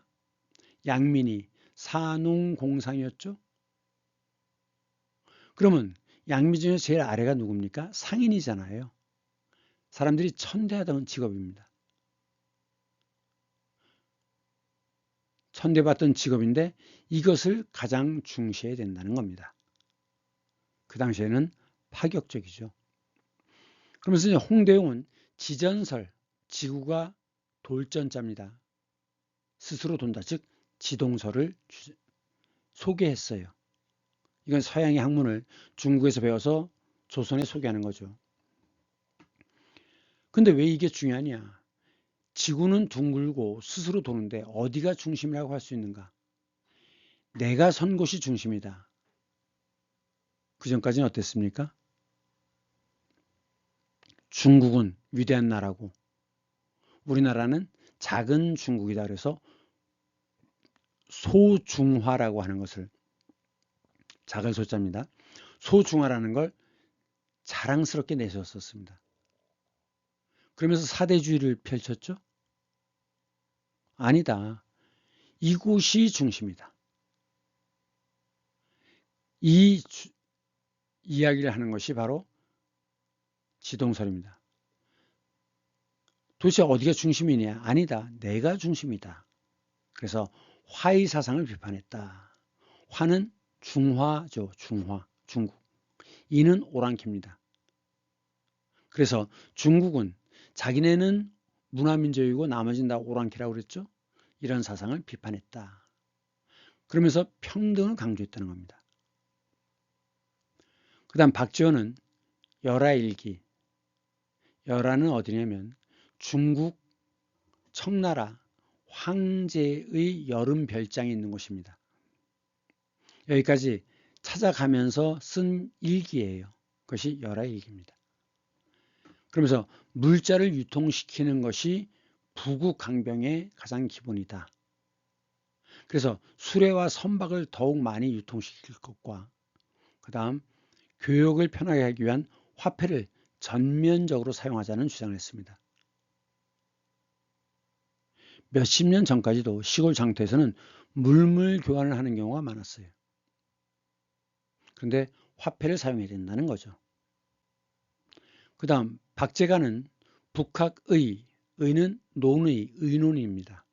Speaker 1: 양민이 사농공상이었죠. 그러면 양민 중에 제일 아래가 누굽니까? 상인이잖아요. 사람들이 천대하던 직업입니다. 천대받던 직업인데 이것을 가장 중시해야 된다는 겁니다. 그 당시에는 파격적이죠. 그러면서 이제 홍대용은 지전설, 지구가 돌전자입니다. 스스로 돈다, 즉 지동설을 소개했어요. 이건 서양의 학문을 중국에서 배워서 조선에 소개하는 거죠. 근데 왜 이게 중요하냐? 지구는 둥글고 스스로 도는데 어디가 중심이라고 할 수 있는가? 내가 선 곳이 중심이다. 그 전까지는 어땠습니까? 중국은 위대한 나라고 우리나라는 작은 중국이다. 그래서 소중화라고 하는 것을 작을 소자입니다. 소중화라는 걸 자랑스럽게 내세웠었습니다. 그러면서 사대주의를 펼쳤죠? 아니다. 이곳이 중심이다. 이 이야기를 하는 것이 바로 지동설입니다. 도대체 어디가 중심이냐? 아니다. 내가 중심이다. 그래서 화의 사상을 비판했다. 화는 중화죠. 중화. 중국. 이는 오랑캐입니다. 그래서 중국은 자기네는 문화민족이고 나머지는 다 오랑캐라고 그랬죠. 이런 사상을 비판했다. 그러면서 평등을 강조했다는 겁니다. 그 다음 박지원은 열하일기. 열하는 어디냐면 중국 청나라 황제의 여름 별장이 있는 곳입니다. 여기까지 찾아가면서 쓴 일기예요. 그것이 열하일기입니다. 그러면서 물자를 유통시키는 것이 부국강병의 가장 기본이다. 그래서 수레와 선박을 더욱 많이 유통시킬 것과 그 다음 교역을 편하게 하기 위한 화폐를 전면적으로 사용하자는 주장을 했습니다. 몇십 년 전까지도 시골 장터에서는 물물 교환을 하는 경우가 많았어요. 그런데 화폐를 사용해야 된다는 거죠. 그 다음 박제가는 북학의, 의는 논의, 의논입니다.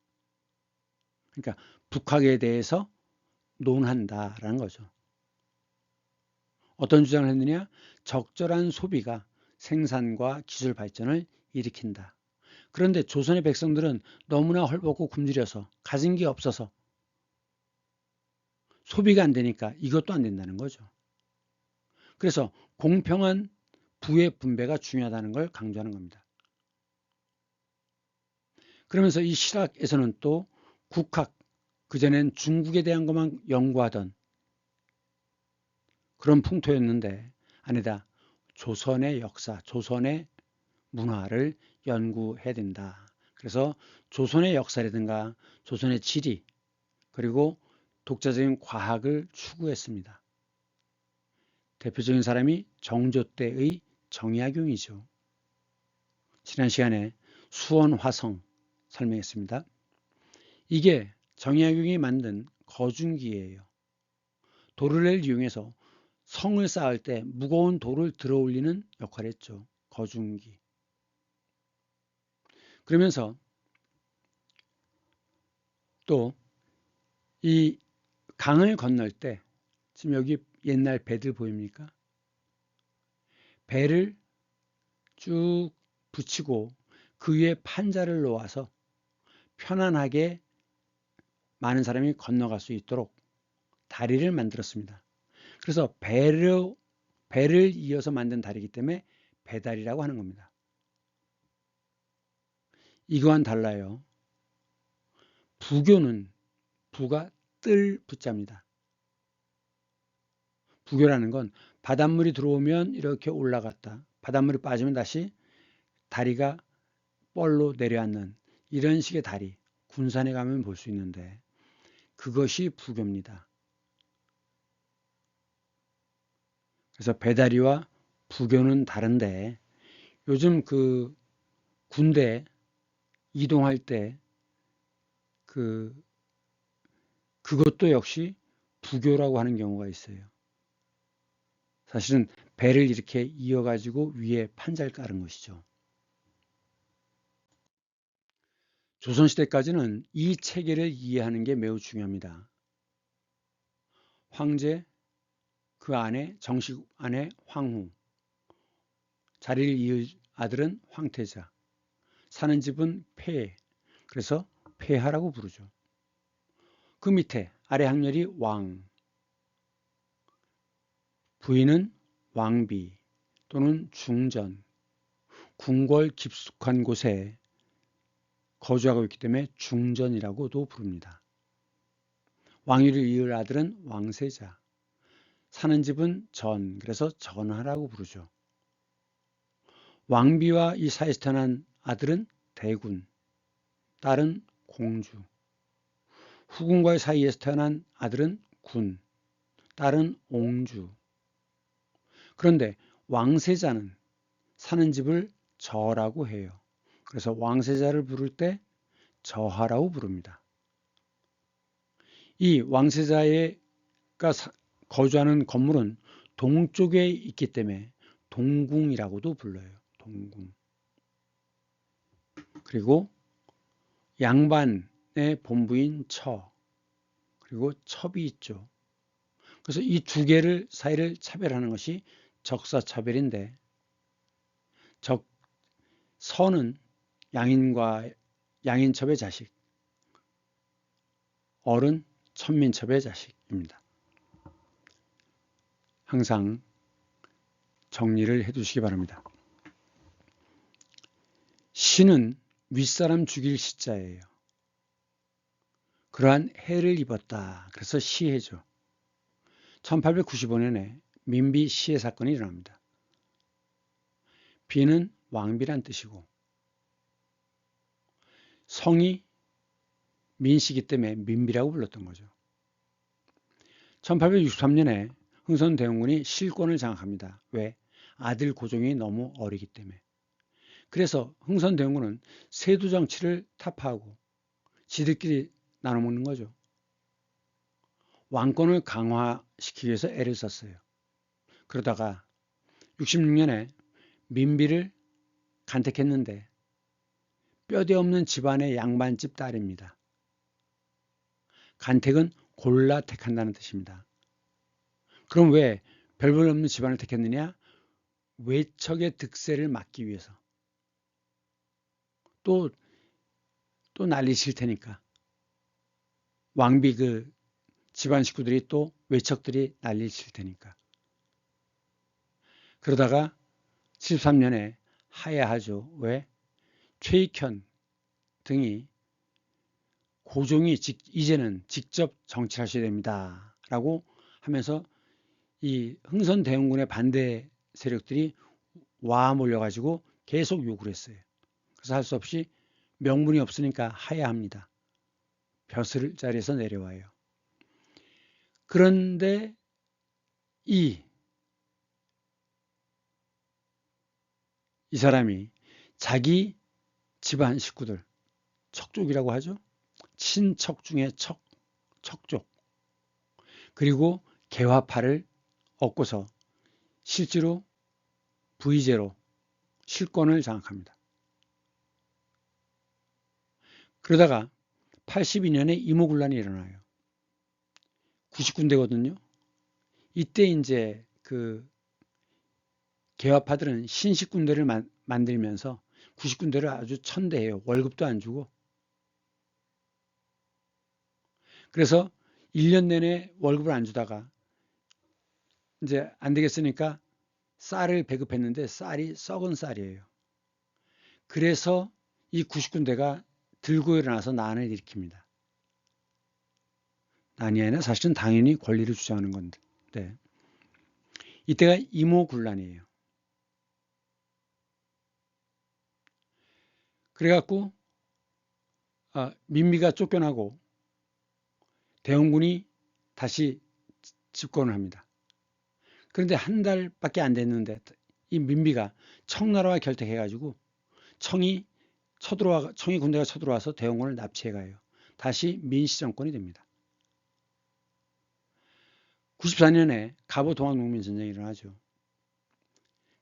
Speaker 1: 그러니까 북학에 대해서 논한다라는 거죠. 어떤 주장을 했느냐? 적절한 소비가 생산과 기술 발전을 일으킨다. 그런데 조선의 백성들은 너무나 헐벗고 굶주려서 가진 게 없어서 소비가 안 되니까 이것도 안 된다는 거죠. 그래서 공평한 부의 분배가 중요하다는 걸 강조하는 겁니다. 그러면서 이 실학에서는 또 국학, 그전엔 중국에 대한 것만 연구하던 그런 풍토였는데 아니다. 조선의 역사, 조선의 문화를 연구해야 된다. 그래서 조선의 역사라든가 조선의 지리 그리고 독자적인 과학을 추구했습니다. 대표적인 사람이 정조 때의 정약용이죠. 지난 시간에 수원화성 설명했습니다. 이게 정약용이 만든 거중기예요. 도르래를 이용해서 성을 쌓을 때 무거운 돌을 들어 올리는 역할을 했죠. 거중기. 그러면서 또 이 강을 건널 때 지금 여기 옛날 배들 보입니까? 배를 쭉 붙이고 그 위에 판자를 놓아서 편안하게 많은 사람이 건너갈 수 있도록 다리를 만들었습니다. 그래서 배를 이어서 만든 다리이기 때문에 배다리라고 하는 겁니다. 이거와는 달라요. 부교는 부가 뜰 부자입니다. 부교라는 건 바닷물이 들어오면 이렇게 올라갔다. 바닷물이 빠지면 다시 다리가 뻘로 내려앉는 이런 식의 다리. 군산에 가면 볼 수 있는데 그것이 부교입니다. 그래서 배다리와 부교는 다른데 요즘 그 군대 이동할 때 그것도 역시 부교라고 하는 경우가 있어요. 사실은 배를 이렇게 이어가지고 위에 판자를 깔은 것이죠. 조선시대까지는 이 체계를 이해하는 게 매우 중요합니다. 황제, 그 안에 정식 안에 황후, 자리를 이을 아들은 황태자, 사는 집은 폐, 그래서 폐하라고 부르죠. 그 밑에 아래 학렬이 왕, 부인은 왕비 또는 중전, 궁궐 깊숙한 곳에 거주하고 있기 때문에 중전이라고도 부릅니다. 왕위를 이을 아들은 왕세자, 사는 집은 전, 그래서 전하라고 부르죠. 왕비와 이 사이에서 태어난 아들은 대군, 딸은 공주, 후궁과의 사이에서 태어난 아들은 군, 딸은 옹주. 그런데 왕세자는 사는 집을 저라고 해요. 그래서 왕세자를 부를 때 저하라고 부릅니다. 이 왕세자가 거주하는 건물은 동쪽에 있기 때문에 동궁이라고도 불러요. 동궁. 그리고 양반의 본부인 처, 그리고 첩이 있죠. 그래서 이 두 개를 사이를 차별하는 것이 적사차별인데 서는 양인첩의 자식, 어른 천민첩의 자식입니다. 항상 정리를 해두시기 바랍니다. 시는 윗사람 죽일 시자예요. 그러한 해를 입었다. 그래서 시해죠. 1895년에 민비 시해 사건이 일어납니다. 비는 왕비란 뜻이고 성이 민씨이기 때문에 민비라고 불렀던 거죠. 1863년에 흥선대원군이 실권을 장악합니다. 왜? 아들 고종이 너무 어리기 때문에. 그래서 흥선대원군은 세두 정치를 타파하고 지들끼리 나눠 먹는 거죠. 왕권을 강화시키기 위해서 애를 썼어요. 그러다가 66년에 민비를 간택했는데 뼈대 없는 집안의 양반집 딸입니다. 간택은 골라 택한다는 뜻입니다. 그럼 왜 별볼 없는 집안을 택했느냐? 외척의 득세를 막기 위해서. 또 난리 칠 테니까. 왕비 그 집안 식구들이 또 외척들이 난리 칠 테니까. 그러다가 73년에 하야하죠. 왜? 최익현 등이 고종이 이제는 직접 정치하셔야 됩니다. 라고 하면서 이 흥선대원군의 반대 세력들이 와 몰려가지고 계속 요구를 했어요. 그래서 할 수 없이 명분이 없으니까 하야합니다. 벼슬 자리에서 내려와요. 그런데 이 사람이 자기 집안 식구들, 척족이라고 하죠. 친척 중에 척족. 그리고 개화파를 얻고서 실제로 부의제로 실권을 장악합니다. 그러다가 82년에 임오군란이 일어나요. 90군데거든요. 이때 이제 그 개화파들은 신식군대를 만들면서 90군데를 아주 천대해요. 월급도 안 주고. 그래서 1년 내내 월급을 안 주다가 이제 안 되겠으니까 쌀을 배급했는데 쌀이 썩은 쌀이에요. 그래서 이 90군데가 들고 일어나서 난을 일으킵니다. 난이 아니라 사실은 당연히 권리를 주장하는 건데 이때가 임오군란이에요. 그래갖고 민비가 쫓겨나고 대원군이 다시 집권을 합니다. 그런데 한 달밖에 안 됐는데 이 민비가 청나라와 결탁해가지고 청이 군대가 쳐들어와서 대원군을 납치해가요. 다시 민씨 정권이 됩니다. 94년에 갑오 동학농민전쟁이 일어나죠.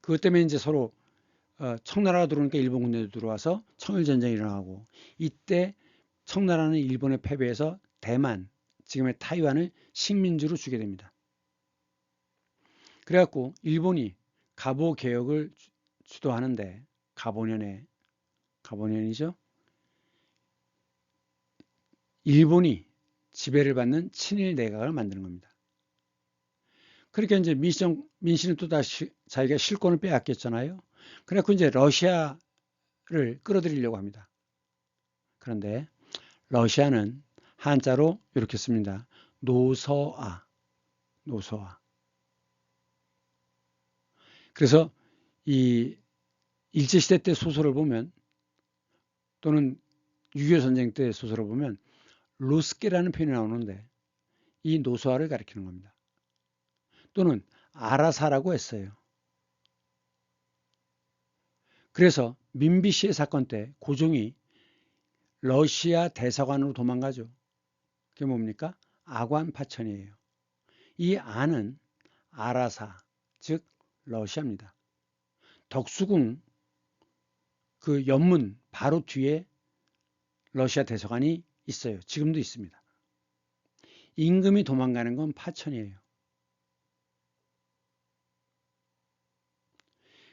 Speaker 1: 그것 때문에 이제 서로 청나라가 들어오니까 일본 군대도 들어와서 청일전쟁이 일어나고 이때 청나라는 일본에 패배해서 대만, 지금의 타이완을 식민지로 주게 됩니다. 그래갖고 일본이 갑오 개혁을 주도하는데 갑오년이죠. 일본이 지배를 받는 친일 내각을 만드는 겁니다. 그러니까 이제 민씨는 또 다시 자기가 실권을 빼앗겼잖아요. 그래갖고 이제 러시아를 끌어들이려고 합니다. 그런데 러시아는 한자로 이렇게 씁니다. 노서아. 그래서 이 일제시대 때 소설을 보면 또는 6.25 전쟁 때 소설을 보면 루스케라는 표현이 나오는데 이 노서아를 가리키는 겁니다. 또는 아라사라고 했어요. 그래서 민비씨의 사건 때 고종이 러시아 대사관으로 도망가죠. 그게 뭡니까? 아관파천이에요. 이 아는 아라사, 즉 러시아입니다. 덕수궁 그 연문 바로 뒤에 러시아 대사관이 있어요. 지금도 있습니다. 임금이 도망가는 건 파천이에요.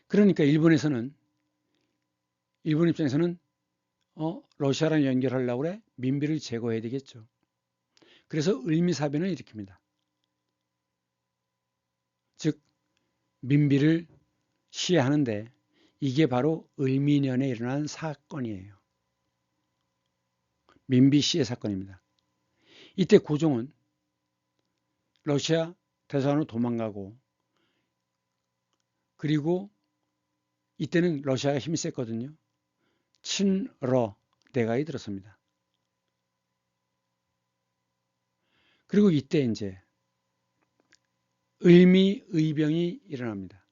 Speaker 1: 그러니까 일본 입장에서는 러시아랑 연결하려고 그래? 민비를 제거해야 되겠죠. 그래서 을미사변을 일으킵니다. 즉 민비를 시해하는데 이게 바로 을미년에 일어난 사건이에요. 민비 시해 사건입니다. 이때 고종은 러시아 대사관으로 도망가고 그리고 이때는 러시아가 힘이 셌거든요. 친러 내각이 들어섭니다. 그리고 이때 이제 을미의병이 일어납니다.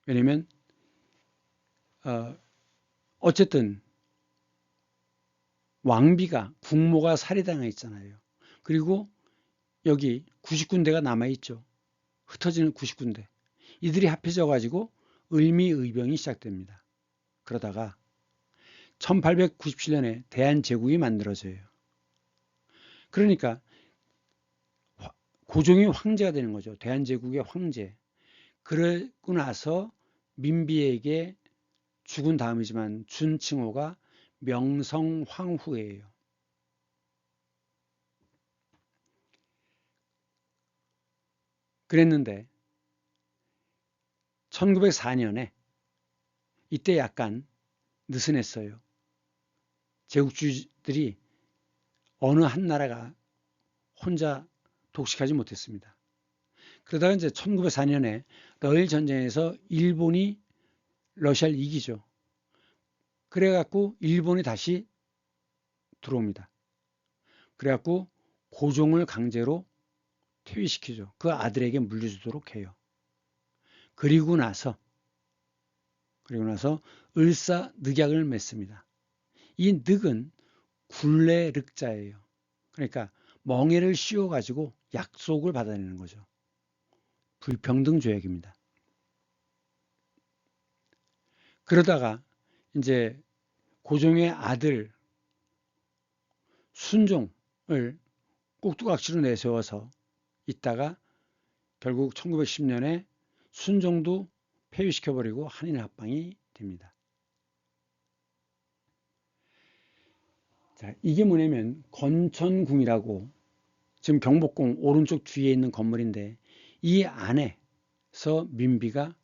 Speaker 1: 왜냐면 어쨌든 왕비가 국모가 살해당해 있잖아요. 그리고 여기 90군데가 남아있죠. 흩어지는 90군데. 이들이 합해져 가지고 을미의병이 시작됩니다. 그러다가 1897년에 대한제국이 만들어져요. 그러니까 고종이 황제가 되는 거죠. 대한제국의 황제. 그러고 나서 민비에게 죽은 다음이지만 준 칭호가 명성황후예요. 그랬는데 1904년에 이때 약간 느슨했어요. 제국주의들이 어느 한 나라가 혼자 독식하지 못했습니다. 그러다가 이제 1904년에 러일 전쟁에서 일본이 러시아를 이기죠. 그래갖고 일본이 다시 들어옵니다. 그래갖고 고종을 강제로 퇴위시키죠. 그 아들에게 물려주도록 해요. 그리고 나서 을사늑약을 맺습니다. 이 늑은 굴레 륵자예요. 그러니까 멍에를 씌워가지고 약속을 받아내는 거죠. 불평등 조약입니다. 그러다가 이제 고종의 아들 순종을 꼭두각시로 내세워서 있다가 결국 1910년에 순종도 폐위시켜버리고 한일 합방이 됩니다. 자, 이게 뭐냐면 건천궁이라고 지금 경복궁 오른쪽 뒤에 있는 건물인데 이 안에서 민비가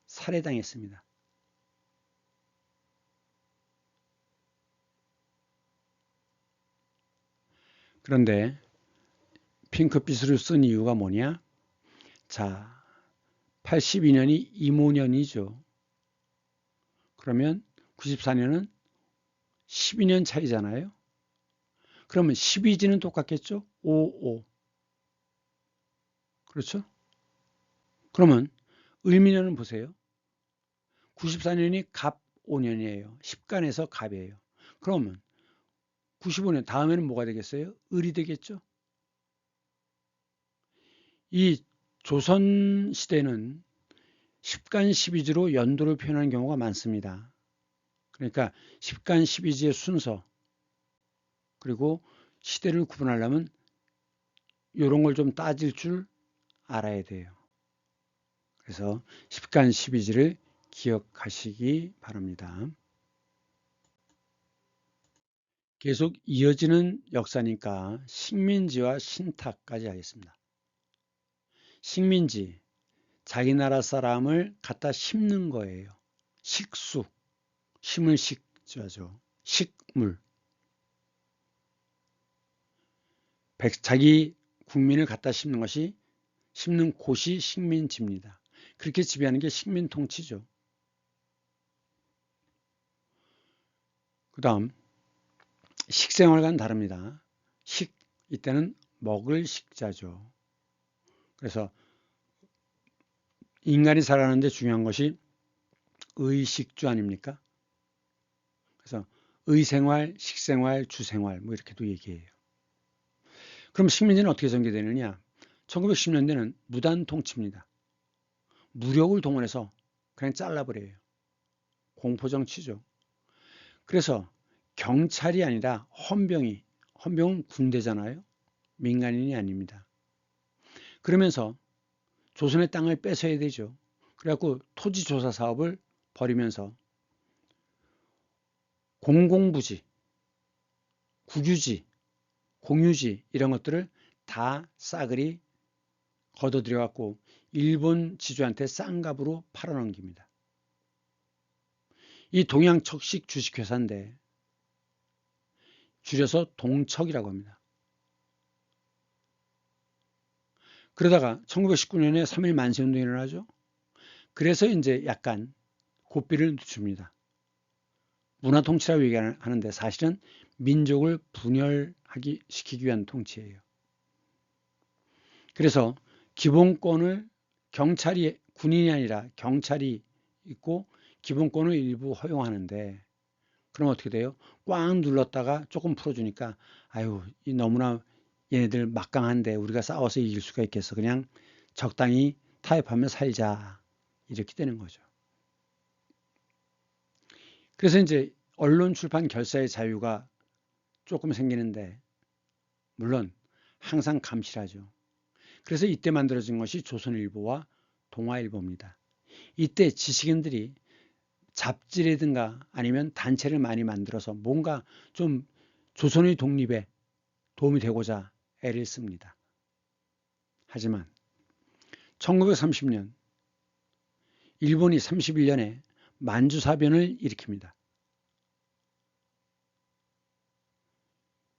Speaker 1: 살해당했습니다. 그런데 핑크빛으로 쓴 이유가 뭐냐? 자, 82년이 이모년이죠. 그러면 94년은 12년 차이잖아요. 그러면 12지는 똑같겠죠? 55. 그렇죠? 그러면 을미년은 보세요. 94년이 갑 5년이에요. 10간에서 갑이에요. 그러면 95년 다음에는 뭐가 되겠어요? 을이 되겠죠? 이 조선시대는 10간 12지로 연도를 표현하는 경우가 많습니다. 그러니까 10간 12지의 순서 그리고 시대를 구분하려면 이런 걸 좀 따질 줄 알아야 돼요. 그래서 10간 12지를 기억하시기 바랍니다. 계속 이어지는 역사니까 식민지와 신탁까지 하겠습니다. 식민지, 자기 나라 사람을 갖다 심는 거예요. 식수, 심을 식자죠. 식물. 자기 국민을 갖다 심는 것이 심는 곳이 식민지입니다. 그렇게 지배하는 게 식민통치죠. 그 다음 식생활과는 다릅니다. 이때는 먹을 식자죠. 그래서 인간이 살아가는데 중요한 것이 의식주 아닙니까? 그래서 의생활, 식생활, 주생활 뭐 이렇게도 얘기해요. 그럼 식민지는 어떻게 전개되느냐? 1910년대는 무단 통치입니다. 무력을 동원해서 그냥 잘라버려요. 공포정치죠. 그래서 경찰이 아니라 헌병은 군대잖아요. 민간인이 아닙니다. 그러면서 조선의 땅을 뺏어야 되죠. 그래갖고 토지조사 사업을 벌이면서 공공부지, 국유지, 공유지 이런 것들을 다 싸그리 걷어들여갖고 일본 지주한테 싼 값으로 팔아넘깁니다. 이 동양척식 주식회사인데 줄여서 동척이라고 합니다. 그러다가 1919년에 3.1 만세운동이 일어나죠. 그래서 이제 약간 고삐를 줍니다. 문화통치라고 얘기하는데 사실은 민족을 분열시키기 위한 통치예요. 그래서 기본권을 군인이 아니라 경찰이 있고 기본권을 일부 허용하는데 그럼 어떻게 돼요? 꽉 눌렀다가 조금 풀어주니까 아유 너무나 얘네들 막강한데 우리가 싸워서 이길 수가 있겠어. 그냥 적당히 타협하며 살자. 이렇게 되는 거죠. 그래서 이제 언론 출판 결사의 자유가 조금 생기는데 물론 항상 감시하죠. 그래서 이때 만들어진 것이 조선일보와 동아일보입니다. 이때 지식인들이 잡지라든가 아니면 단체를 많이 만들어서 뭔가 좀 조선의 독립에 도움이 되고자 애를 씁니다. 하지만 1930년 일본이 31년에 만주사변을 일으킵니다.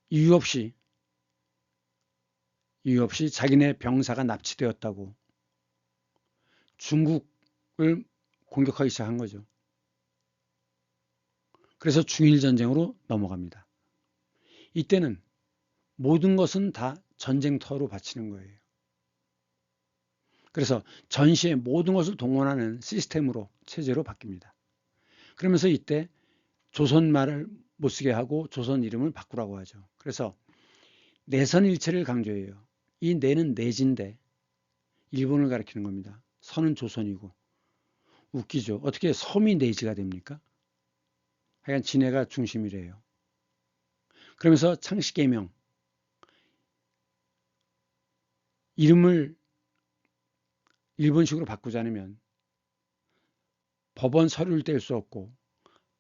Speaker 1: 이유 없이 자기네 병사가 납치되었다고 중국을 공격하기 시작한 거죠. 그래서 중일전쟁으로 넘어갑니다. 이때는 모든 것은 다 전쟁터로 바치는 거예요. 그래서 전시의 모든 것을 동원하는 시스템으로, 체제로 바뀝니다. 그러면서 이때 조선 말을 못 쓰게 하고 조선 이름을 바꾸라고 하죠. 그래서 내선일체를 강조해요. 이 내는 내진데 일본을 가리키는 겁니다. 선은 조선이고. 웃기죠. 어떻게 섬이 내지가 됩니까? 하여간 진해가 중심이래요. 그러면서 창씨개명, 이름을 일본식으로 바꾸지 않으면 법원 서류를 뗄 수 없고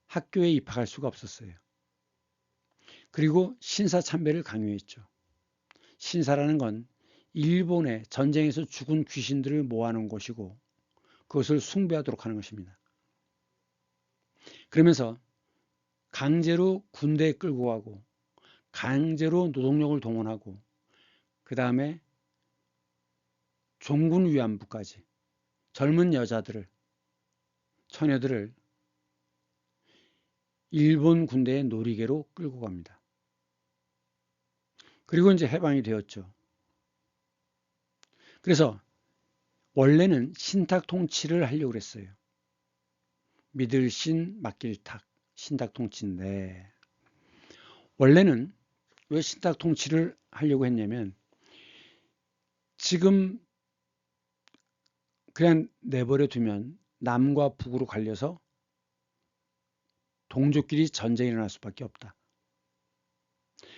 Speaker 1: 학교에 입학할 수가 없었어요. 그리고 신사참배를 강요했죠. 신사라는 건 일본의 전쟁에서 죽은 귀신들을 모아놓은 곳이고 그것을 숭배하도록 하는 것입니다. 그러면서 강제로 군대에 끌고 가고 강제로 노동력을 동원하고 그 다음에 종군 위안부까지 젊은 여자들을, 처녀들을 일본 군대의 놀이개로 끌고 갑니다. 그리고 이제 해방이 되었죠. 그래서 원래는 신탁 통치를 하려고 그랬어요. 믿을 신, 맡길 탁, 신탁 통치인데 원래는 왜 신탁 통치를 하려고 했냐면 지금 그냥 내버려 두면 남과 북으로 갈려서 동족끼리 전쟁이 일어날 수밖에 없다.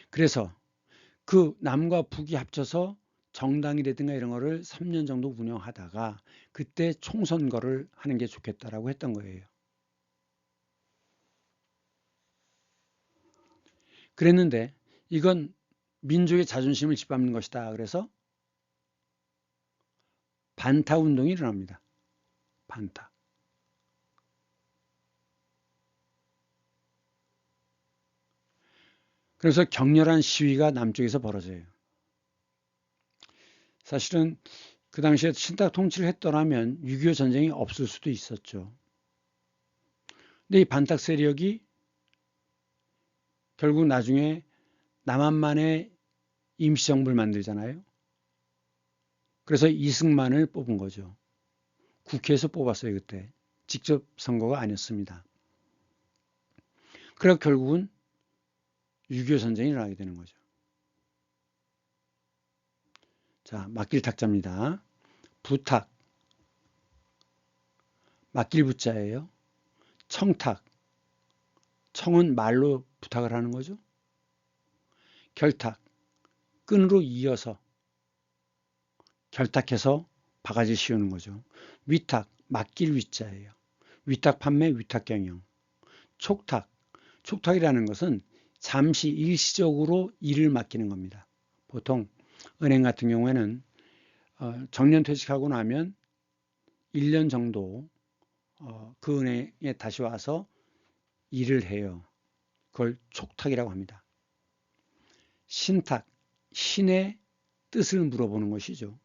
Speaker 1: 그래서 그 남과 북이 합쳐서 정당이라든가 이런 거를 3년 정도 운영하다가 그때 총선거를 하는 게 좋겠다라고 했던 거예요. 그랬는데 이건 민족의 자존심을 짓밟는 것이다. 그래서 반타 운동이 일어납니다. 반타. 그래서 격렬한 시위가 남쪽에서 벌어져요. 사실은 그 당시에 신탁 통치를 했더라면 6.25 전쟁이 없을 수도 있었죠. 근데 이 반탁 세력이 결국 나중에 남한만의 임시정부를 만들잖아요. 그래서 이승만을 뽑은 거죠. 국회에서 뽑았어요, 그때. 직접 선거가 아니었습니다. 그래서 결국은 6.25 전쟁이 일어나게 되는 거죠. 자, 맡길 탁자입니다. 부탁, 맡길 부자예요. 청탁, 청은 말로 부탁을 하는 거죠. 결탁, 끈으로 이어서 결탁해서 바가지 씌우는 거죠. 위탁, 맡길 위자예요. 위탁 판매, 위탁 경영. 촉탁, 촉탁이라는 것은 잠시 일시적으로 일을 맡기는 겁니다. 보통 은행 같은 경우에는 정년 퇴직하고 나면 1년 정도 그 은행에 다시 와서 일을 해요. 그걸 촉탁이라고 합니다. 신탁, 신의 뜻을 물어보는 것이죠.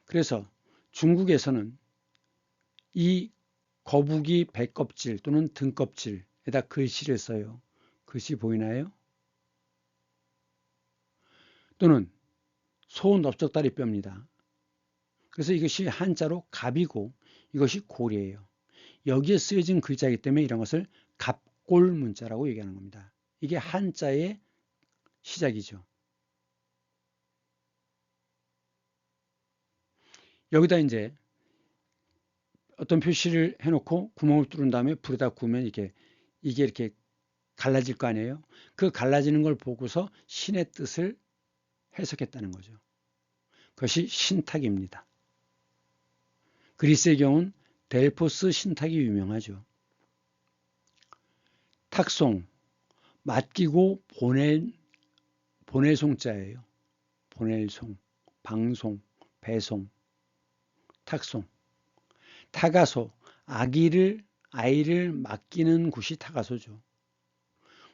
Speaker 1: 그래서 중국에서는 이 거북이 배껍질 또는 등껍질에다 글씨를 써요. 글씨 보이나요? 또는 소 넓적다리 뼈입니다. 그래서 이것이 한자로 갑이고 이것이 골이에요. 여기에 쓰여진 글자이기 때문에 이런 것을 갑골 문자라고 얘기하는 겁니다. 이게 한자의 시작이죠. 여기다 이제 어떤 표시를 해놓고 구멍을 뚫은 다음에 불에다 구우면 이게 이렇게 갈라질 거 아니에요. 그 갈라지는 걸 보고서 신의 뜻을 해석했다는 거죠. 그것이 신탁입니다. 그리스의 경우는 델포스 신탁이 유명하죠. 탁송, 맡기고 보낼 송자예요. 보낼 송, 방송, 배송, 탁송. 타가소, 아이를 맡기는 곳이 타가소죠.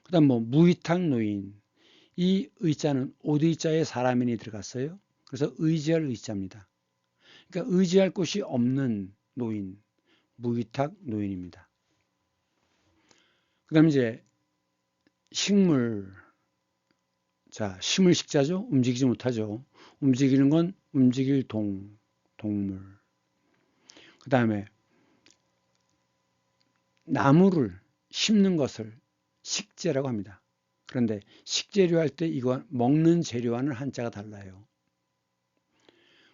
Speaker 1: 그 다음 무위탁 노인. 이 의자는 오드의자에 사람인이 들어갔어요. 그래서 의지할 의자입니다. 그러니까 의지할 곳이 없는 노인, 무위탁 노인입니다. 그 다음 이제 식물. 자, 심을 식자죠. 움직이지 못하죠. 움직이는 건 움직일 동물. 그 다음에 나무를 심는 것을 식재라고 합니다. 그런데 식재료 할 때 이거 먹는 재료와는 한자가 달라요.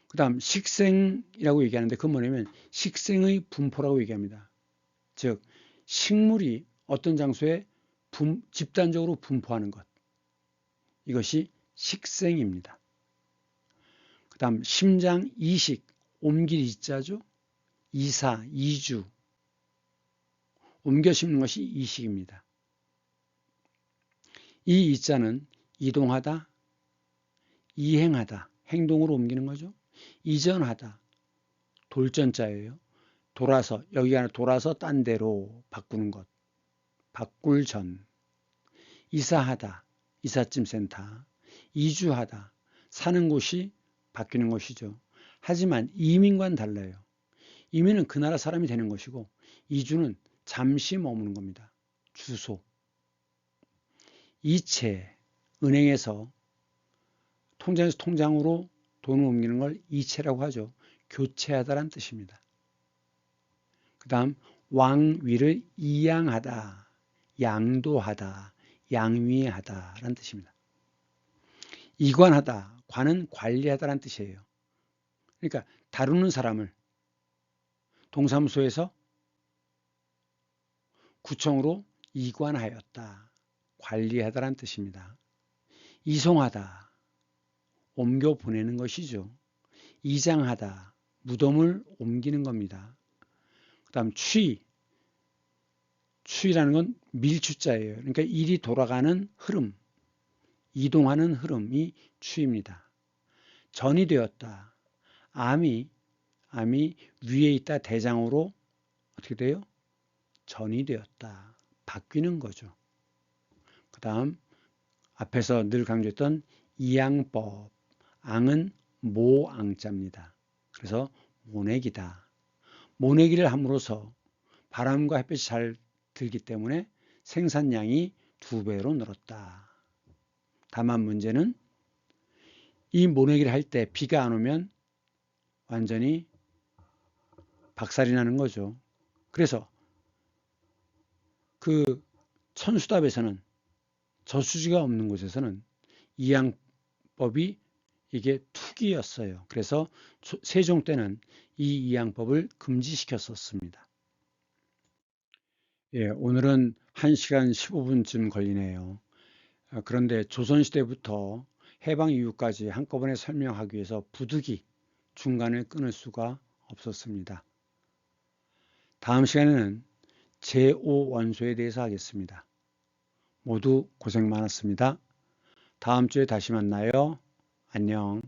Speaker 1: 그 다음 식생이라고 얘기하는데 그건 뭐냐면 식생의 분포라고 얘기합니다. 즉 식물이 어떤 장소에 집단적으로 분포하는 것. 이것이 식생입니다. 그 다음 심장 이식, 옮길 이자죠. 이주. 옮겨 심는 것이 이식입니다. 이 이자는 이동하다, 이행하다, 행동으로 옮기는 거죠. 이전하다, 돌전자예요. 돌아서, 여기가 아니라 돌아서 딴 데로 바꾸는 것. 바꿀 전. 이사하다, 이삿짐 센터. 이주하다, 사는 곳이 바뀌는 것이죠. 하지만 이민과는 달라요. 이민은 그 나라 사람이 되는 것이고 이주는 잠시 머무는 겁니다. 주소. 이체, 은행에서 통장에서 통장으로 돈을 옮기는 걸 이체라고 하죠. 교체하다라는 뜻입니다. 그 다음 왕위를 이양하다, 양도하다, 양위하다라는 뜻입니다. 이관하다, 관은 관리하다라는 뜻이에요. 그러니까 다루는 사람을 동사무소에서 구청으로 이관하였다, 관리하다라는 뜻입니다. 이송하다, 옮겨 보내는 것이죠. 이장하다, 무덤을 옮기는 겁니다. 그 다음 추이라는 건 밀추자예요. 그러니까 일이 돌아가는 흐름, 이동하는 흐름이 추입니다. 전이 되었다. 암이 위에 있다 대장으로 어떻게 돼요? 전이 되었다. 바뀌는 거죠. 그 다음 앞에서 늘 강조했던 이양법. 앙은 모앙자입니다. 그래서 모내기다. 모내기를 함으로써 바람과 햇빛이 잘 들기 때문에 생산량이 2배로 늘었다. 다만 문제는 이 모내기를 할 때 비가 안 오면 완전히 박살이 나는 거죠. 그래서 그 천수답에서는 저수지가 없는 곳에서는 이양법이 이게 투기였어요. 그래서 세종 때는 이 이양법을 금지시켰었습니다. 예, 오늘은 1시간 15분쯤 걸리네요. 그런데 조선시대부터 해방 이후까지 한꺼번에 설명하기 위해서 부득이 중간에 끊을 수가 없었습니다. 다음 시간에는 제5원소에 대해서 하겠습니다. 모두 고생 많았습니다. 다음 주에 다시 만나요. 안녕.